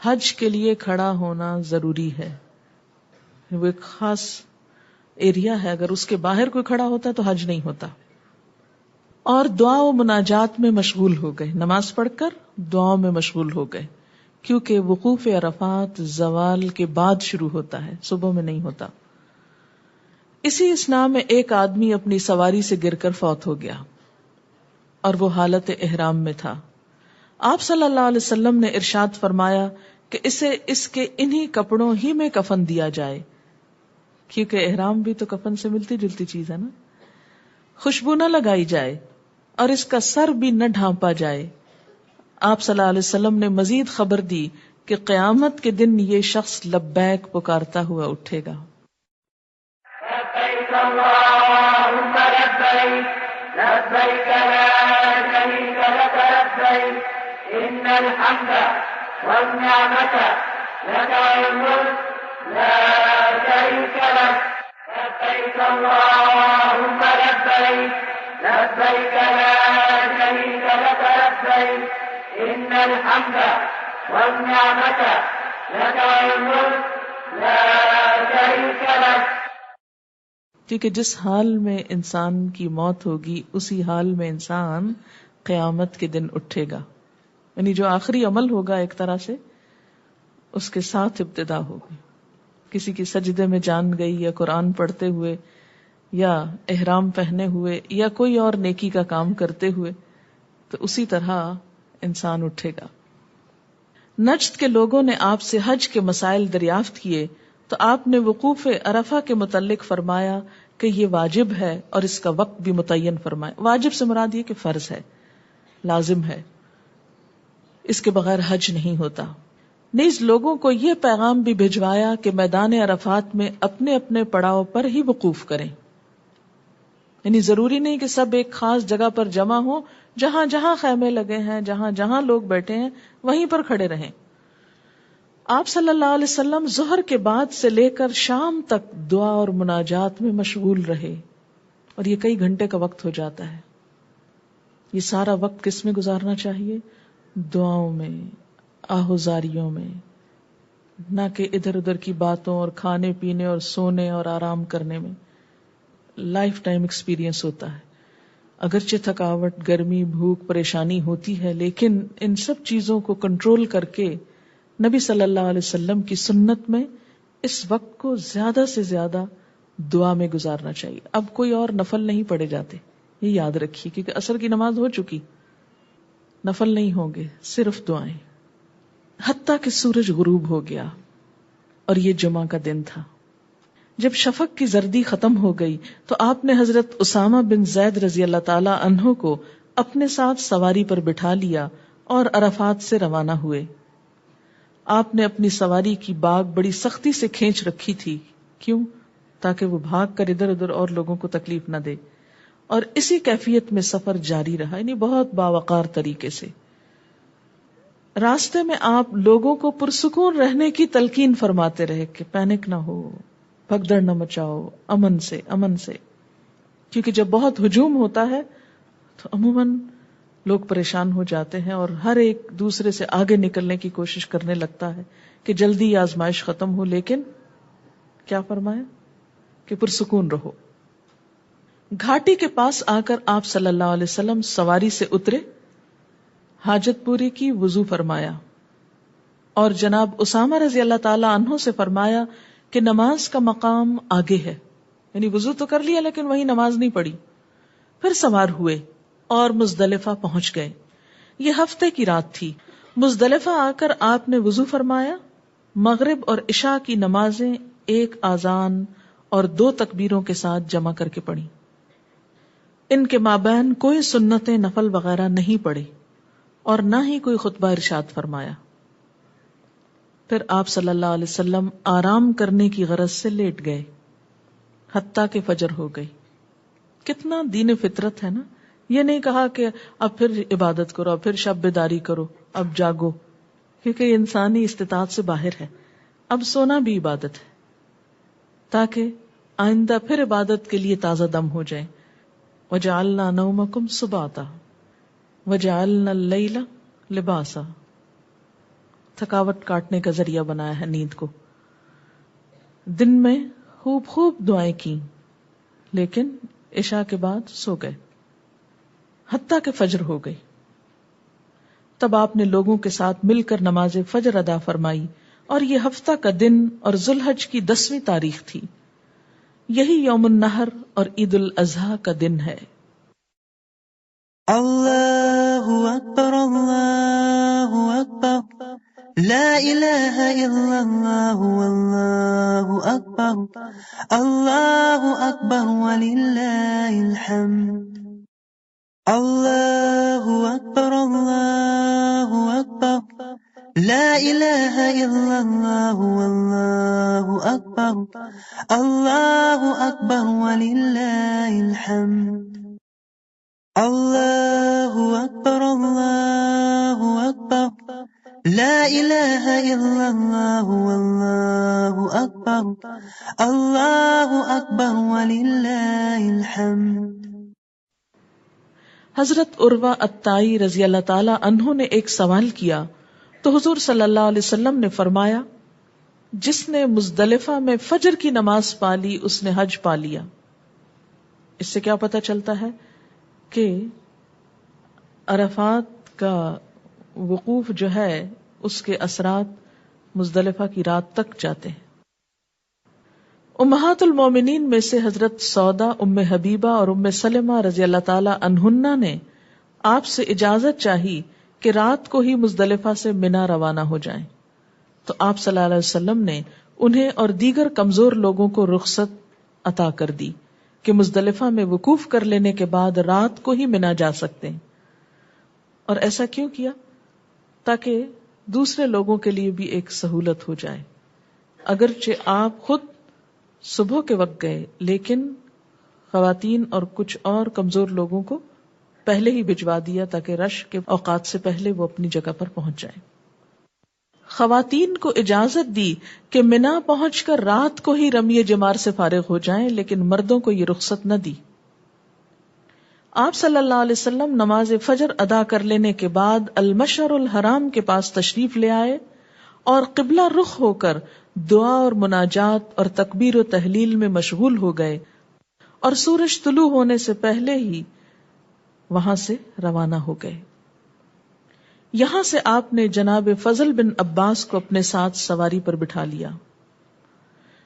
حج کے لیے کھڑا ہونا ضروری ہے. وہ ایک خاص ایریا ہے، اگر اس کے باہر کوئی کھڑا ہوتا تو حج نہیں ہوتا. اور دعا و مناجات میں مشغول ہو گئے، نماز پڑھ کر دعاؤں میں مشغول ہو گئے، کیونکہ وقوف عرفات زوال کے بعد شروع ہوتا ہے، صبح میں نہیں ہوتا. اسی اثناء میں ایک آدمی اپنی سواری سے گر کر فوت ہو گیا اور وہ حالت احرام میں تھا. آپ صلی اللہ علیہ وسلم نے ارشاد فرمایا کہ اسے اس کے انہی کپڑوں ہی میں کفن دیا جائے، کیونکہ احرام بھی تو کفن سے ملتی جلتی چیز ہے نا. خوشبو نہ لگائی جائے اور اس کا سر بھی نہ ڈھانپا جائے. آپ صلی اللہ علیہ وسلم نے مزید خبر دی کہ قیامت کے دن یہ شخص لبیک پکارتا ہوا اٹھے گا. لبیک اللہم لبیک لبیک لا شریک لک لبیک ان الحمد والنعمت لک والملک لا شریک لک لبیک اللہم لبیک لبیک لا شریک لک لبیک ان الحمد والنعمت لک والملک لا شریک لک. کیونکہ جس حال میں انسان کی موت ہوگی اسی حال میں انسان قیامت کے دن اٹھے گا، یعنی جو آخری عمل ہوگا ایک طرح سے اس کے ساتھ ابتدا ہوگی. کسی کی سجدے میں جان گئی، یا قرآن پڑھتے ہوئے، یا احرام پہنے ہوئے، یا کوئی اور نیکی کا کام کرتے ہوئے، تو اسی طرح انسان اٹھے گا. نجد کے لوگوں نے آپ سے حج کے مسائل دریافت کیے تو آپ نے وقوف عرفہ کے متعلق فرمایا کہ یہ واجب ہے اور اس کا وقت بھی متعین فرمایا. واجب سے مراد یہ کہ فرض ہے، لازم ہے، اس کے بغیر حج نہیں ہوتا. نیز لوگوں کو یہ پیغام بھی بھجوایا کہ میدان عرفات میں اپنے اپنے پڑاؤ پر ہی وقوف کریں، یعنی ضروری نہیں کہ سب ایک خاص جگہ پر جمع ہوں، جہاں جہاں خیمے لگے ہیں، جہاں جہاں لوگ بیٹھے ہیں وہیں پر کھڑے رہیں. آپ صلی اللہ علیہ وسلم ظہر کے بعد سے لے کر شام تک دعا اور مناجات میں مشغول رہے، اور یہ کئی گھنٹے کا وقت ہو جاتا ہے. یہ سارا وقت کس میں گزارنا چاہیے؟ دعاؤں میں، آہوزاریوں میں، نہ کہ ادھر ادھر کی باتوں اور کھانے پینے اور سونے اور آرام کرنے میں. لائف ٹائم ایکسپیرینس ہوتا ہے. اگرچہ تھکاوٹ، گرمی، بھوک، پریشانی ہوتی ہے، لیکن ان سب چیزوں کو کنٹرول کر کے نبی صلی اللہ علیہ وسلم کی سنت میں اس وقت کو زیادہ سے زیادہ دعا میں گزارنا چاہیے. اب کوئی اور نفل نہیں پڑھے جاتے، یہ یاد رکھیے، کیونکہ عصر کی نماز ہو چکی، نفل نہیں ہوں گے، صرف دعائیں. حتیٰ کہ سورج غروب ہو گیا اور یہ جمعہ کا دن تھا. جب شفق کی زردی ختم ہو گئی تو آپ نے حضرت اسامہ بن زید رضی اللہ تعالی عنہ کو اپنے ساتھ سواری پر بٹھا لیا اور عرفات سے روانہ ہوئے. آپ نے اپنی سواری کی باگ بڑی سختی سے کھینچ رکھی تھی. کیوں؟ تاکہ وہ بھاگ کر ادھر ادھر اور لوگوں کو تکلیف نہ دے، اور اسی کیفیت میں سفر جاری رہا، یعنی بہت باوقار طریقے سے. راستے میں آپ لوگوں کو پرسکون رہنے کی تلقین فرماتے رہے کہ پینک نہ ہو، بھگدڑ نہ مچاؤ، امن سے امن سے. کیونکہ جب بہت ہجوم ہوتا ہے تو عموماً لوگ پریشان ہو جاتے ہیں اور ہر ایک دوسرے سے آگے نکلنے کی کوشش کرنے لگتا ہے کہ جلدی آزمائش ختم ہو. لیکن کیا فرمایا کہ پرسکون رہو. گھاٹی کے پاس آ کر آپ صلی اللہ علیہ وسلم سواری سے اترے، حاجت پوری کی، وضو فرمایا، اور جناب اسامہ رضی اللہ تعالی عنہ سے فرمایا کہ نماز کا مقام آگے ہے، یعنی وضو تو کر لیا لیکن وہی نماز نہیں پڑھی. پھر سوار ہوئے اور مزدلفہ پہنچ گئے. یہ ہفتے کی رات تھی. مزدلفہ آ کر آپ نے وضو فرمایا، مغرب اور عشاء کی نمازیں ایک اذان اور 2 تکبیروں کے ساتھ جمع کر کے پڑھی. ان کے مابین کوئی سنتیں نفل وغیرہ نہیں پڑے اور نہ ہی کوئی خطبہ ارشاد فرمایا. پھر آپ صلی اللہ علیہ وسلم آرام کرنے کی غرض سے لیٹ گئے حتیٰ کہ فجر ہو گئی. کتنا دین فطرت ہے نا. یہ نہیں کہا کہ اب پھر عبادت کرو، اب پھر شب بیداری کرو، اب جاگو، کیونکہ یہ انسانی استطاعت سے باہر ہے. اب سونا بھی عبادت ہے تاکہ آئندہ پھر عبادت کے لیے تازہ دم ہو جائیں. وَجَعَلْنَا نَوْمَكُمْ سُبَاتًا وَجَعَلْنَا اللَّيْلَ لِبَاسًا. تھکاوٹ کاٹنے کا ذریعہ بنایا ہے نیند کو. دن میں خوب خوب دعائیں کی لیکن عشاء کے بعد سو گئے حتیٰ کہ فجر ہو گئی. تب آپ نے لوگوں کے ساتھ مل کر نماز فجر ادا فرمائی اور یہ ہفتہ کا دن اور ذوالحج کی 10ویں تاریخ تھی. یہی یوم النحر اور عید الاضحیٰ کا دن ہے. اللہ اکبر اللہ اکبر لا الہ الا اللہ واللہ اکبر اللہ اکبر وللہ الحمد. اللہ اکبر اللہ اکبر لا الہ الا اللہ واللہ اکبر اللہ اکبر وللہ الحمد. اللہ اکبر اللہ اکبر لا الہ الا اللہ واللہ اکبر اللہ اکبر وللہ الحمد. حضرت عروہ الطائی رضی اللہ تعالی عنہ نے ایک سوال کیا تو حضور صلی اللہ علیہ وسلم نے فرمایا، جس نے مزدلفہ میں فجر کی نماز پا لی اس نے حج پا لیا. اس سے کیا پتہ چلتا ہے کہ عرفات کا وقوف جو ہے اس کے اثرات مزدلفہ کی رات تک جاتے ہیں. امہات المومنین میں سے حضرت سودا، ام حبیبہ اور ام سلمہ رضی اللہ تعالی عنہن نے آپ سے اجازت چاہی کہ رات کو ہی مزدلفہ سے منا روانہ ہو جائیں، تو آپ صلی اللہ علیہ وسلم نے انہیں اور دیگر کمزور لوگوں کو رخصت عطا کر دی کہ مزدلفہ میں وقوف کر لینے کے بعد رات کو ہی منا جا سکتے ہیں. اور ایسا کیوں کیا؟ تاکہ دوسرے لوگوں کے لیے بھی ایک سہولت ہو جائے. اگرچہ آپ خود صبح کے وقت گئے لیکن خواتین اور کچھ اور کمزور لوگوں کو پہلے ہی بھجوا دیا تاکہ رش کے اوقات سے پہلے وہ اپنی جگہ پر پہنچ جائیں. خواتین کو اجازت دی کہ منا پہنچ کر رات کو ہی رمی جمار سے فارغ ہو جائیں، لیکن مردوں کو یہ رخصت نہ دی. آپ صلی اللہ علیہ وسلم نماز فجر ادا کر لینے کے بعد المشعر الحرام کے پاس تشریف لے آئے اور قبلہ رخ ہو کر دعا اور مناجات اور تکبیر و تحلیل میں مشغول ہو گئے اور سورج طلوع ہونے سے پہلے ہی وہاں سے روانہ ہو گئے. یہاں سے آپ نے جناب فضل بن عباس کو اپنے ساتھ سواری پر بٹھا لیا،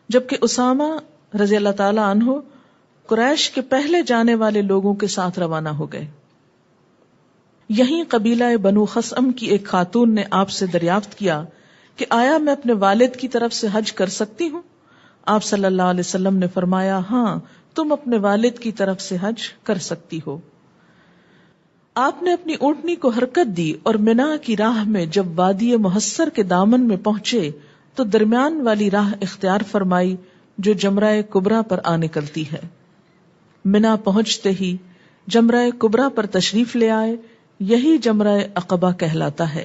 جبکہ اسامہ رضی اللہ تعالی عنہ قریش کے پہلے جانے والے لوگوں کے ساتھ روانہ ہو گئے. یہیں قبیلہ بنو خثعم کی ایک خاتون نے آپ سے دریافت کیا کہ آیا میں اپنے والد کی طرف سے حج کر سکتی ہوں؟ آپ صلی اللہ علیہ وسلم نے فرمایا، ہاں تم اپنے والد کی طرف سے حج کر سکتی ہو. آپ نے اپنی اونٹنی کو حرکت دی اور منا کی راہ میں جب وادی محصر کے دامن میں پہنچے تو درمیان والی راہ اختیار فرمائی جو جمرہ کبریٰ پر آ نکلتی ہے. منا پہنچتے ہی جمرہ کبریٰ پر تشریف لے آئے، یہی جمرہ عقبہ کہلاتا ہے.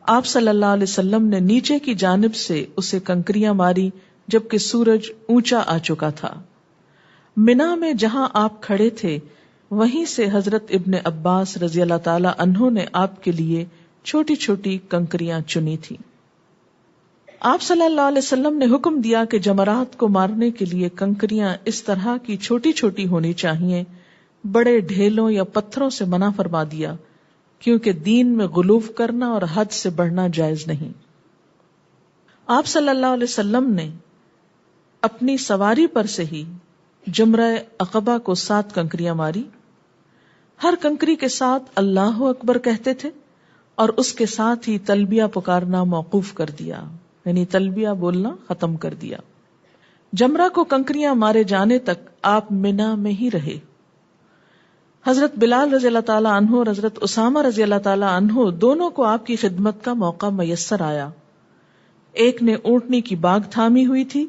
آپ صلی اللہ علیہ وسلم نے نیچے کی جانب سے اسے کنکریاں ماری جبکہ سورج اونچا آ چکا تھا. منا میں جہاں آپ کھڑے تھے وہیں سے حضرت ابن عباس رضی اللہ تعالی عنہ نے آپ کے لیے چھوٹی چھوٹی کنکریاں چنی تھی. آپ صلی اللہ علیہ وسلم نے حکم دیا کہ جمرات کو مارنے کے لیے کنکریاں اس طرح کی چھوٹی چھوٹی ہونی چاہیے، بڑے ڈھیلوں یا پتھروں سے منع فرما دیا، کیونکہ دین میں غلو کرنا اور حد سے بڑھنا جائز نہیں۔ آپ صلی اللہ علیہ وسلم نے اپنی سواری پر سے ہی جمرہ عقبہ کو 7 کنکریاں ماری، ہر کنکری کے ساتھ اللہ اکبر کہتے تھے اور اس کے ساتھ ہی تلبیہ پکارنا موقوف کر دیا، یعنی تلبیہ بولنا ختم کر دیا۔ جمرہ کو کنکریاں مارے جانے تک آپ منا میں ہی رہے۔ حضرت بلال رضی اللہ تعالیٰ عنہ اور حضرت اسامہ رضی اللہ تعالیٰ عنہ دونوں کو آپ کی خدمت کا موقع میسر آیا۔ ایک نے اونٹنی کی باگ تھامی ہوئی تھی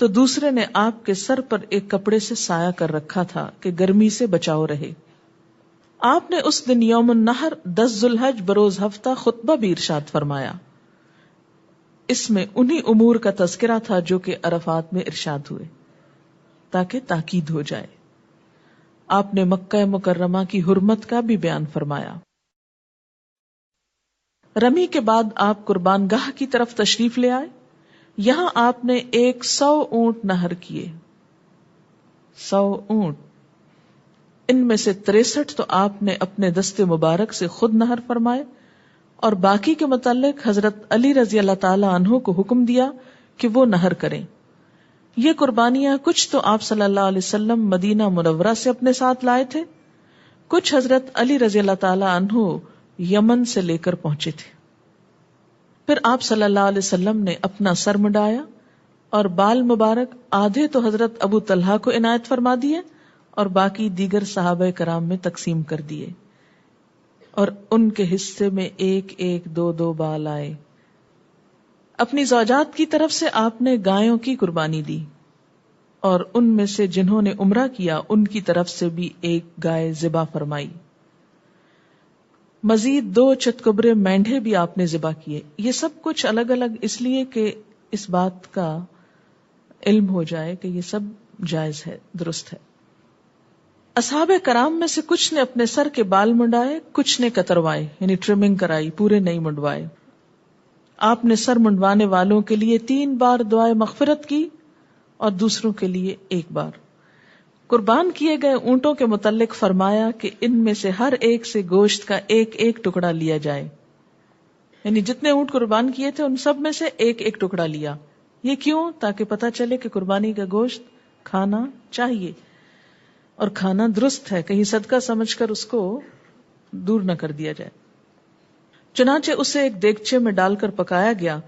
تو دوسرے نے آپ کے سر پر ایک کپڑے سے سایہ کر رکھا تھا کہ گرمی سے بچاؤ رہے۔ آپ نے اس دن یوم النحر 10 ذو الحج بروز ہفتہ خطبہ بھی ارشاد فرمایا۔ اس میں انہی امور کا تذکرہ تھا جو کہ عرفات میں ارشاد ہوئے، تاکہ تاکید ہو جائے۔ آپ نے مکہ مکرمہ کی حرمت کا بھی بیان فرمایا۔ رمی کے بعد آپ قربان گاہ کی طرف تشریف لے آئے۔ یہاں آپ نے 100 اونٹ نہر کیے، 100 اونٹ، ان میں سے 63 تو آپ نے اپنے دست مبارک سے خود نہر فرمائے، اور باقی کے متعلق حضرت علی رضی اللہ تعالی عنہ کو حکم دیا کہ وہ نہر کریں۔ یہ قربانیاں کچھ تو آپ صلی اللہ علیہ وسلم مدینہ منورہ سے اپنے ساتھ لائے تھے، کچھ حضرت علی رضی اللہ تعالی عنہ یمن سے لے کر پہنچے تھے۔ پھر آپ صلی اللہ علیہ وسلم نے اپنا سر منڈایا اور بال مبارک آدھے تو حضرت ابو طلحہ کو عنایت فرما دیے اور باقی دیگر صحابہ کرام میں تقسیم کر دیے، اور ان کے حصے میں 1-1 2 بال آئے۔ اپنی زوجات کی طرف سے آپ نے گایوں کی قربانی دی، اور ان میں سے جنہوں نے عمرہ کیا ان کی طرف سے بھی 1 گائے ذبح فرمائی۔ مزید 2 چتکبرے مینڈھے بھی آپ نے ذبح کیے۔ یہ سب کچھ الگ الگ اس لیے کہ اس بات کا علم ہو جائے کہ یہ سب جائز ہے، درست ہے۔ اصحاب کرام میں سے کچھ نے اپنے سر کے بال منڈائے، کچھ نے کتروائے، یعنی ٹرمنگ کرائی، پورے نہیں منڈوائے۔ آپ نے سر منڈوانے والوں کے لیے 3 بار دعائے مغفرت کی اور دوسروں کے لیے 1 بار۔ قربان کیے گئے اونٹوں کے متعلق فرمایا کہ ان میں سے ہر ایک سے گوشت کا 1 ٹکڑا لیا جائے، یعنی جتنے اونٹ قربان کیے تھے ان سب میں سے 1 ٹکڑا لیا۔ یہ کیوں؟ تاکہ پتہ چلے کہ قربانی کا گوشت کھانا چاہیے اور کھانا درست ہے، کہیں صدقہ سمجھ کر اس کو دور نہ کر دیا جائے۔ چنانچہ اسے ایک دیگچے میں ڈال کر پکایا گیا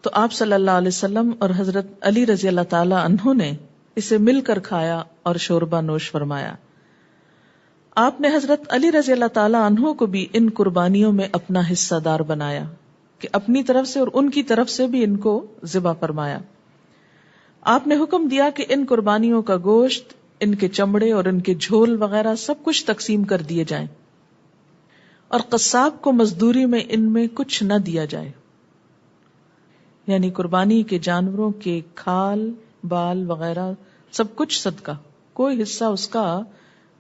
تو آپ صلی اللہ علیہ وسلم اور حضرت علی رضی اللہ تعالی عنہ نے اسے مل کر کھایا اور شوربہ نوش فرمایا۔ آپ نے حضرت علی رضی اللہ تعالی عنہ کو بھی ان قربانیوں میں اپنا حصہ دار بنایا کہ اپنی طرف سے اور ان کی طرف سے بھی ان کو ذبح فرمایا۔ آپ نے حکم دیا کہ ان قربانیوں کا گوشت، ان کے چمڑے اور ان کے جھول وغیرہ سب کچھ تقسیم کر دیے جائیں، اور قصاب کو مزدوری میں ان میں کچھ نہ دیا جائے، یعنی قربانی کے جانوروں کے کھال، بال وغیرہ سب کچھ صدقہ، کوئی حصہ اس کا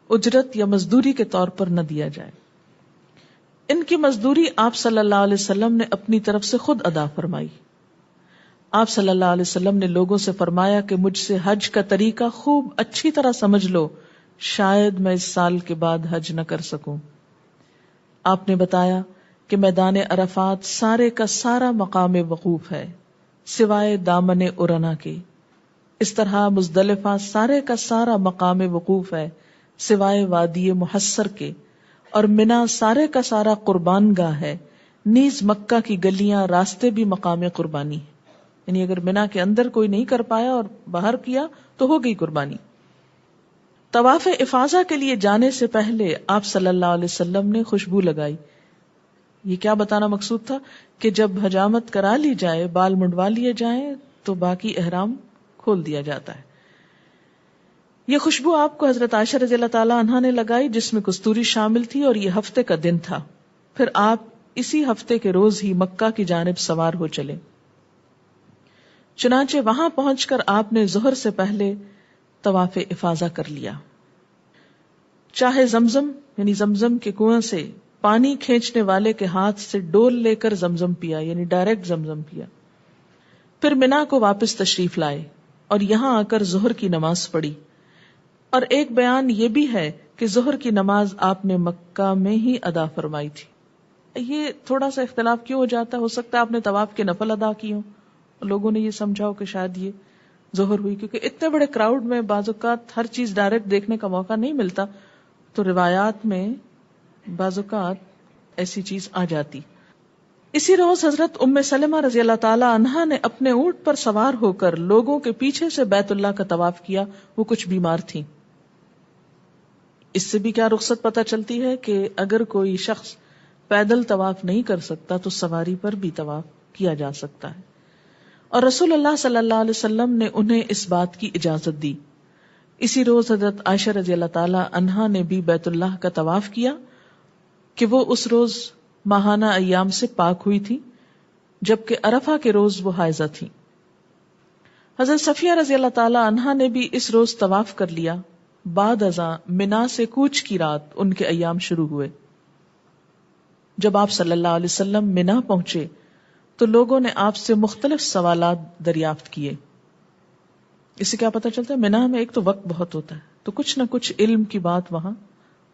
اجرت یا مزدوری کے طور پر نہ دیا جائے۔ ان کی مزدوری آپ صلی اللہ علیہ وسلم نے اپنی طرف سے خود ادا فرمائی۔ آپ صلی اللہ علیہ وسلم نے لوگوں سے فرمایا کہ مجھ سے حج کا طریقہ خوب اچھی طرح سمجھ لو، شاید میں اس سال کے بعد حج نہ کر سکوں۔ آپ نے بتایا کہ میدان عرفات سارے کا سارا مقام وقوف ہے سوائے دامن ارنا کے، اس طرح مزدلفہ سارے کا سارا مقام وقوف ہے سوائے وادی محصر کے، اور منا سارے کا سارا قربان گاہ ہے، نیز مکہ کی گلیاں راستے بھی مقام قربانی ہے، یعنی اگر منا کے اندر کوئی نہیں کر پایا اور باہر کیا تو ہو گئی قربانی۔ طواف افاضہ کے لیے جانے سے پہلے آپ صلی اللہ علیہ وسلم نے خوشبو لگائی۔ یہ کیا بتانا مقصود تھا کہ جب حجامت کرا لی جائے، بال منڈوا لیے جائیں تو باقی احرام کھول دیا جاتا ہے۔ یہ خوشبو آپ کو حضرت عائشہ رضی اللہ تعالی عنہا نے لگائی، جس میں کستوری شامل تھی، اور یہ ہفتے کا دن تھا۔ پھر آپ اسی ہفتے کے روز ہی مکہ کی جانب سوار ہو چلے۔ چنانچہ وہاں پہنچ کر آپ نے ظہر سے پہلے طواف افاضہ کر لیا۔ چاہے زمزم یعنی زمزم کے کنویں سے پانی کھینچنے والے کے ہاتھ سے ڈول لے کر زمزم پیا، یعنی ڈائریکٹ زمزم پیا، پھر منا کو واپس تشریف لائے اور یہاں آ کر ظہر کی نماز پڑھی. اور ایک بیان یہ بھی ہے کہ ظہر کی نماز آپ نے مکہ میں ہی ادا فرمائی تھی. یہ تھوڑا سا اختلاف کیوں ہو جاتا ہے؟ ہو سکتا ہے آپ نے طواف کے نفل ادا کی ہوں, لوگوں نے یہ سمجھا ہو کہ شاید یہ ظہر ہوئی, کیونکہ اتنے بڑے کراؤڈ میں بعض اوقات ہر چیز ڈائریکٹ دیکھنے کا موقع نہیں ملتا, تو روایات میں بعض اوقات ایسی چیز آ جاتی. اسی روز حضرت ام سلمہ رضی اللہ تعالی عنہا نے اپنے اونٹ پر سوار ہو کر لوگوں کے پیچھے سے بیت اللہ کا طواف کیا. وہ کچھ بیمار تھیں. اس سے بھی کیا رخصت پتہ چلتی ہے کہ اگر کوئی شخص پیدل طواف نہیں کر سکتا تو سواری پر بھی طواف کیا جا سکتا ہے. اور رسول اللہ صلی اللہ علیہ وسلم نے انہیں اس بات کی اجازت دی. اسی روز حضرت عائشہ رضی اللہ تعالی عنہا نے بھی بیت اللہ کا طواف کیا کہ وہ اس روز ماہانہ ایام سے پاک ہوئی تھی, جبکہ عرفہ کے روز وہ حائضہ تھی. حضرت صفیہ رضی اللہ تعالی عنہا نے بھی اس روز طواف کر لیا. بعد ازاں منا سے کوچ کی رات ان کے ایام شروع ہوئے. جب آپ صلی اللہ علیہ وسلم منا پہنچے تو لوگوں نے آپ سے مختلف سوالات دریافت کیے. اس سے کیا پتہ چلتا ہے؟ منا میں ایک تو وقت بہت ہوتا ہے, تو کچھ نہ کچھ علم کی بات وہاں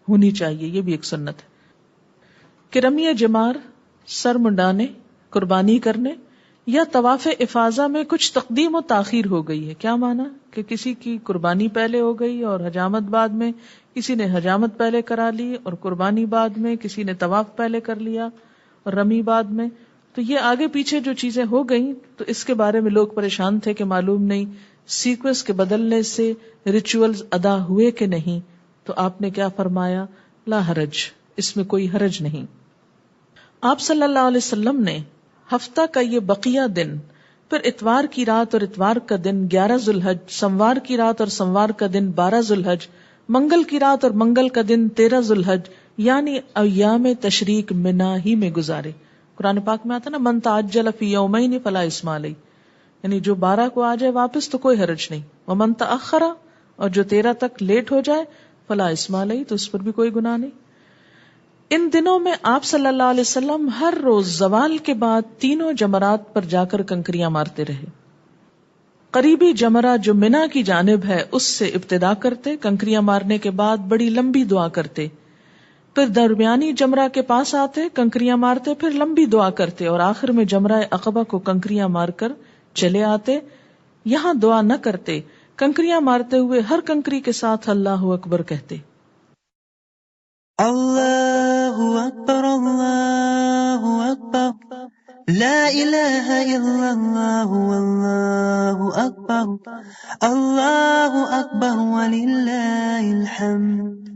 ہونی چاہیے. یہ بھی ایک سنت ہے کہ رمی جمار, سر منڈانے, قربانی کرنے یا طواف افاضہ میں کچھ تقدیم و تاخیر ہو گئی ہے. کیا مانا کہ کسی کی قربانی پہلے ہو گئی اور حجامت بعد میں, کسی نے حجامت پہلے کرا لی اور قربانی بعد میں, کسی نے طواف پہلے کر لیا اور رمی بعد میں. تو یہ آگے پیچھے جو چیزیں ہو گئیں تو اس کے بارے میں لوگ پریشان تھے کہ معلوم نہیں سیکوینس کے بدلنے سے ریچولز ادا ہوئے کہ نہیں. تو آپ نے کیا فرمایا؟ لا حرج, اس میں کوئی حرج نہیں. آپ صلی اللہ علیہ وسلم نے ہفتہ کا یہ بقیہ دن, پھر اتوار کی رات اور اتوار کا دن 11 ذوالحج, سموار کی رات اور سموار کا دن 12 ذوالحج, منگل کی رات اور منگل کا دن 13 ذوالحج, یعنی ایام تشریق منا ہی میں گزارے. قرآن پاک میں آتا نا من تعجل فی یومین فلا اثم علیہ, یعنی جو 12 کو آ جائے واپس تو کوئی حرج نہیں. ومن تأخر, اور جو 13 تک لیٹ ہو جائے فلا اثم علیہ, تو اس پر بھی کوئی گناہ نہیں. ان دنوں میں آپ صلی اللہ علیہ وسلم ہر روز زوال کے بعد تینوں جمرات پر جا کر کنکریاں مارتے رہے. قریبی جمرہ جو منا کی جانب ہے اس سے ابتدا کرتے, کنکریاں مارنے کے بعد بڑی لمبی دعا کرتے, پھر درمیانی جمرہ کے پاس آتے, کنکریاں مارتے, پھر لمبی دعا کرتے, اور آخر میں جمرہ عقبہ کو کنکریاں مار کر چلے آتے. یہاں دعا نہ کرتے, کنکریاں مارتے ہوئے ہر کنکری کے ساتھ اللہ اکبر کہتے. اللہ اکبر اللہ اکبر لا الہ الا اللہ واللہ اکبر اللہ اکبر وللہ الحمد.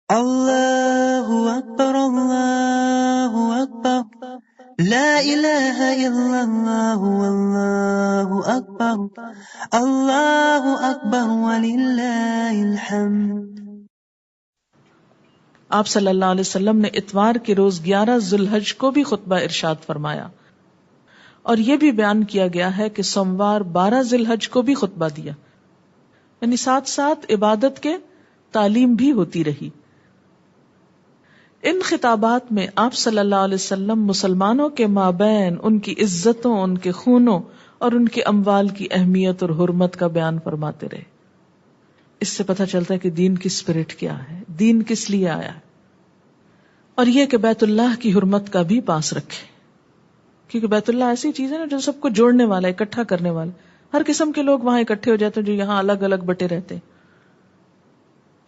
اللہ اکبر اللہ اکبر لا الہ الا اللہ واللہ اکبر اللہ اکبر وللہ الحمد. آپ صلی اللہ علیہ وسلم نے اتوار کے روز 11 ذوالحج کو بھی خطبہ ارشاد فرمایا, اور یہ بھی بیان کیا گیا ہے کہ سوموار 12 ذوالحج کو بھی خطبہ دیا, یعنی ساتھ ساتھ عبادت کے تعلیم بھی ہوتی رہی. ان خطابات میں آپ صلی اللہ علیہ وسلم مسلمانوں کے مابین ان کی عزتوں, ان کے خونوں اور ان کے اموال کی اہمیت اور حرمت کا بیان فرماتے رہے. اس سے پتہ چلتا ہے کہ دین کی اسپرٹ کیا ہے, دین کس لیے آیا ہے, اور یہ کہ بیت اللہ کی حرمت کا بھی پاس رکھے, کیونکہ بیت اللہ ایسی چیز ہے نا جو سب کو جوڑنے والا, اکٹھا کرنے والا. ہر قسم کے لوگ وہاں اکٹھے ہو جاتے ہیں جو یہاں الگ الگ بٹے رہتے ہیں.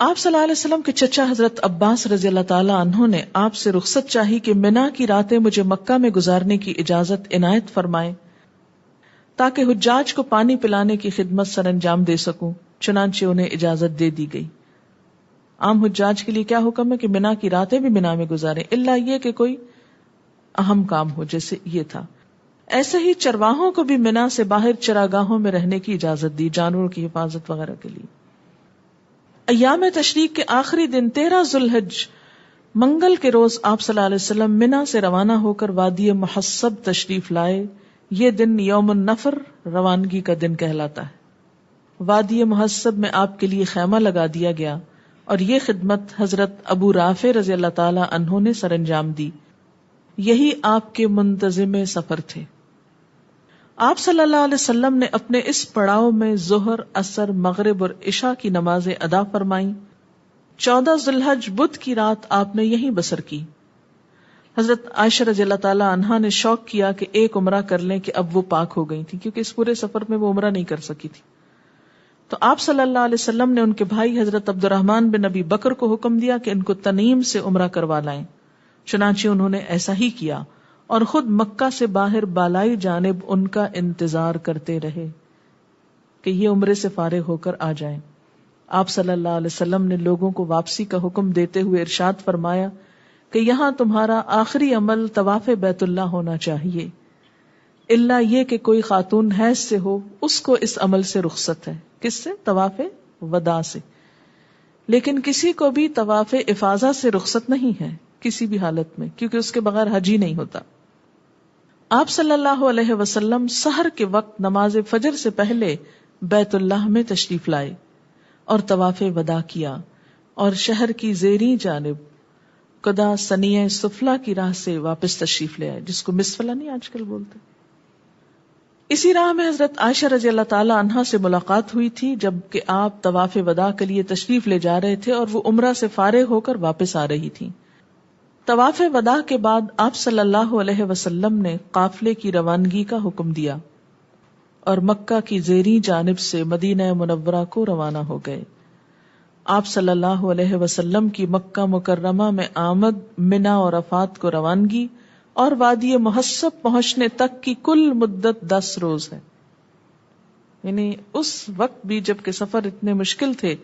آپ صلی اللہ علیہ وسلم کے چچا حضرت عباس رضی اللہ تعالی عنہ نے آپ سے رخصت چاہی کہ منا کی راتیں مجھے مکہ میں گزارنے کی اجازت عنایت فرمائیں تاکہ حجاج کو پانی پلانے کی خدمت سر انجام دے سکوں. چنانچہ انہیں اجازت دے دی گئی. عام حجاج کے لیے کیا حکم ہے کہ منا کی راتیں بھی منا میں گزاریں, الا یہ کہ کوئی اہم کام ہو, جیسے یہ تھا. ایسے ہی چرواہوں کو بھی منا سے باہر چراگاہوں میں رہنے کی اجازت دی, جانوروں کی حفاظت وغیرہ کے لیے. ایام تشریق کے آخری دن 13 ذوالحج منگل کے روز آپ صلی اللہ علیہ وسلم منا سے روانہ ہو کر وادی محصب تشریف لائے. یہ دن یوم النفر, روانگی کا دن کہلاتا ہے. وادی محصب میں آپ کے لیے خیمہ لگا دیا گیا, اور یہ خدمت حضرت ابو رافع رضی اللہ تعالی عنہ نے سر انجام دی. یہی آپ کے منتظم سفر تھے. آپ صلی اللہ علیہ وسلم نے اپنے اس پڑاؤ میں ظہر، عصر، مغرب اور عشاء کی نمازیں ادا فرمائیں۔ 14 ذی الحج بدھ کی رات آپ نے یہیں بسر کی۔ حضرت عائشہ رضی اللہ تعالی عنہا نے شوق کیا کہ ایک عمرہ کر لیں کہ اب وہ پاک ہو گئی تھی، کیونکہ اس پورے سفر میں وہ عمرہ نہیں کر سکی تھی۔ تو آپ صلی اللہ علیہ وسلم نے ان کے بھائی حضرت عبد الرحمن بن ابی بکر کو حکم دیا کہ ان کو تنعیم سے عمرہ کروا لائیں۔ چنانچہ انہوں نے ایسا ہی کیا اور خود مکہ سے باہر بالائی جانب ان کا انتظار کرتے رہے کہ یہ عمرے سے فارغ ہو کر آ جائیں۔ آپ صلی اللہ علیہ وسلم نے لوگوں کو واپسی کا حکم دیتے ہوئے ارشاد فرمایا کہ یہاں تمہارا آخری عمل طواف بیت اللہ ہونا چاہیے، الا یہ کہ کوئی خاتون حیض سے ہو، اس کو اس عمل سے رخصت ہے۔ کس سے؟ طواف وداع سے۔ لیکن کسی کو بھی طواف افاضہ سے رخصت نہیں ہے کسی بھی حالت میں، کیونکہ اس کے بغیر حج ہی نہیں ہوتا۔ آپ صلی اللہ علیہ وسلم سحر کے وقت نماز فجر سے پہلے بیت اللہ میں تشریف لائے اور طواف وداع کیا، اور شہر کی زیریں جانب قدا ثنیہ سفلا کی راہ سے واپس تشریف لے آئے، جس کو مسفلا نہیں آج کل بولتے۔ اسی راہ میں حضرت عائشہ رضی اللہ تعالی عنہا سے ملاقات ہوئی تھی جب کہ آپ طواف وداع کے لیے تشریف لے جا رہے تھے اور وہ عمرہ سے فارغ ہو کر واپس آ رہی تھی۔ طواف وداع کے بعد آپ صلی اللہ علیہ وسلم نے قافلے کی روانگی کا حکم دیا اور مکہ کی زیریں جانب سے مدینہ منورہ کو روانہ ہو گئے۔ آپ صلی اللہ علیہ وسلم کی مکہ مکرمہ میں آمد، منی اور عرفات کو روانگی اور وادی محصب پہنچنے تک کی کل مدت 10 روز ہے۔ یعنی اس وقت بھی جب کہ سفر اتنے مشکل تھے،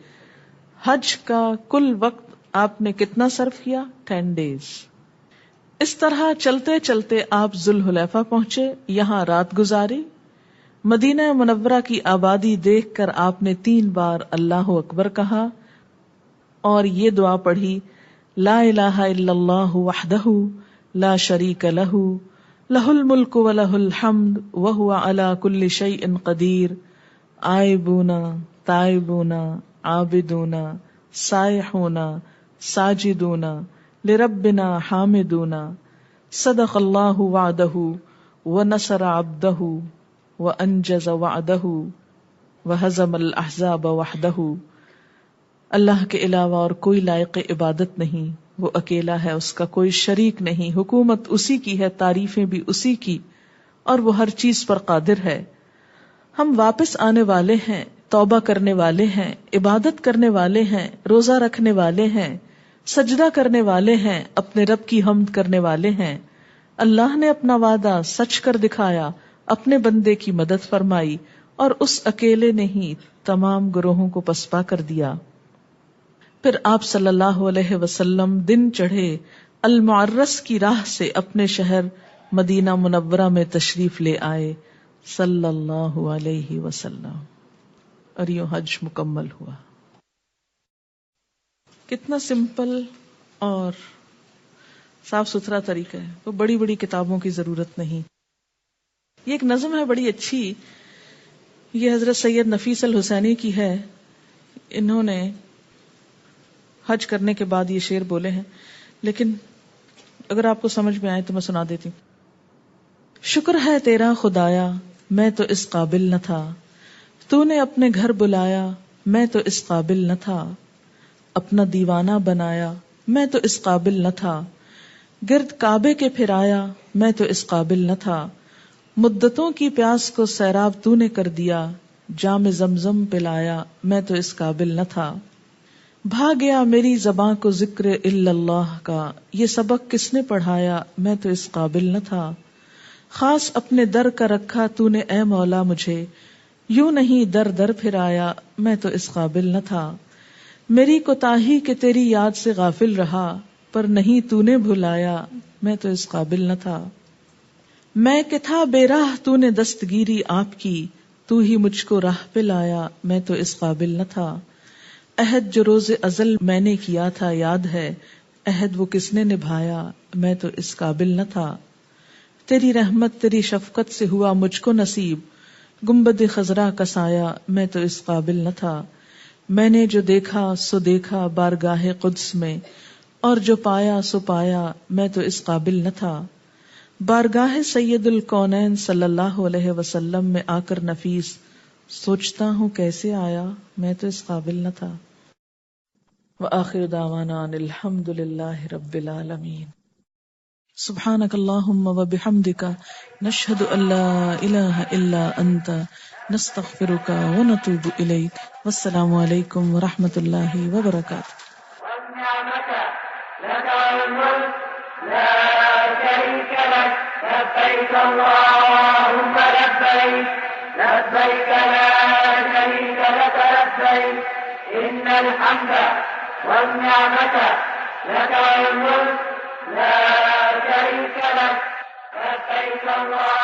حج کا کل وقت آپ نے کتنا صرف کیا؟ 10 days۔ اس طرح چلتے چلتے آپ ذوالحلیفہ پہنچے، یہاں رات گزاری۔ مدینہ منورہ کی آبادی دیکھ کر آپ نے 3 بار اللہ اکبر کہا اور یہ دعا پڑھی: لا الہ الا اللہ وحدہ لا شریک لہ لہ الملک ولہ الحمد وہو علی کل شیء قدیر، آئبون تائبون عابدون سائحون ساجدون لربنا حامدون، صدق اللہ وعدہ ونصر عبدہ وانجز وعدہ وہزم الاحزاب وحدہ۔ اللہ کے علاوہ اور کوئی لائق عبادت نہیں، وہ اکیلا ہے، اس کا کوئی شریک نہیں، حکومت اسی کی ہے، تعریفیں بھی اسی کی، اور وہ ہر چیز پر قادر ہے۔ ہم واپس آنے والے ہیں، توبہ کرنے والے ہیں، عبادت کرنے والے ہیں، روزہ رکھنے والے ہیں، سجدہ کرنے والے ہیں، اپنے رب کی حمد کرنے والے ہیں۔ اللہ نے اپنا وعدہ سچ کر دکھایا، اپنے بندے کی مدد فرمائی، اور اس اکیلے نے ہی تمام گروہوں کو پسپا کر دیا۔ پھر آپ صلی اللہ علیہ وسلم دن چڑھے المعرس کی راہ سے اپنے شہر مدینہ منورہ میں تشریف لے آئے صلی اللہ علیہ وسلم، اور یوں حج مکمل ہوا۔ کتنا سمپل اور صاف ستھرا طریقہ ہے، وہ بڑی بڑی کتابوں کی ضرورت نہیں۔ یہ ایک نظم ہے بڑی اچھی، یہ حضرت سید نفیس الحسینی کی ہے۔ انہوں نے حج کرنے کے بعد یہ شعر بولے ہیں، لیکن اگر آپ کو سمجھ میں آئے تو میں سنا دیتی ہوں۔ شکر ہے تیرا خدایا، میں تو اس قابل نہ تھا، تو نے اپنے گھر بلایا، میں تو اس قابل نہ تھا، اپنا دیوانہ بنایا، میں تو اس قابل نہ تھا، گرد کعبے کے پھرایا، میں تو اس قابل نہ تھا، مدتوں کی پیاس کو سیراب تو نے کر دیا، جام زمزم پلایا، میں تو اس قابل نہ تھا، بھا گیا میری زباں کو ذکر الا اللہ کا، یہ سبق کس نے پڑھایا، میں تو اس قابل نہ تھا، خاص اپنے در کا رکھا تو نے اے مولا مجھے، یوں نہیں در در پھرایا، میں تو اس قابل نہ تھا، میری کوتاہی کہ تیری یاد سے غافل رہا، پر نہیں تو نے بھلایا، میں تو اس قابل نہ تھا، میں کہ تھا بے راہ تو نے دستگیری آپ کی، تو ہی مجھ کو راہ پہ لایا، میں تو اس قابل نہ تھا، عہد جو روز ازل میں نے کیا تھا یاد ہے، عہد وہ کس نے نبھایا، میں تو اس قابل نہ تھا، تیری رحمت تیری شفقت سے ہوا مجھ کو نصیب، گنبد خضرا کا سایہ، میں تو اس قابل نہ تھا، میں نے جو دیکھا سو دیکھا بارگاہ قدس میں، اور جو پایا سو پایا، میں تو اس قابل نہ تھا، بارگاہ سید الکونین صلی اللہ علیہ وسلم میں آ کر نفیس سوچتا ہوں کیسے آیا، میں تو اس قابل نہ تھا۔ وآخر دعوانا ان الحمد للہ رب العالمین۔ سبحانک اللہم وبحمدک نشہد ان لا الہ الا انت نستغفرک ونتوب الیک۔ والسلام علیکم ورحمۃ اللہ وبرکاتہ۔ لبيك اللهم لبيك لبيك لا شريك لك لبيك إن الحمد والنعمة لك والملك لا شريك لك لبيك اللهم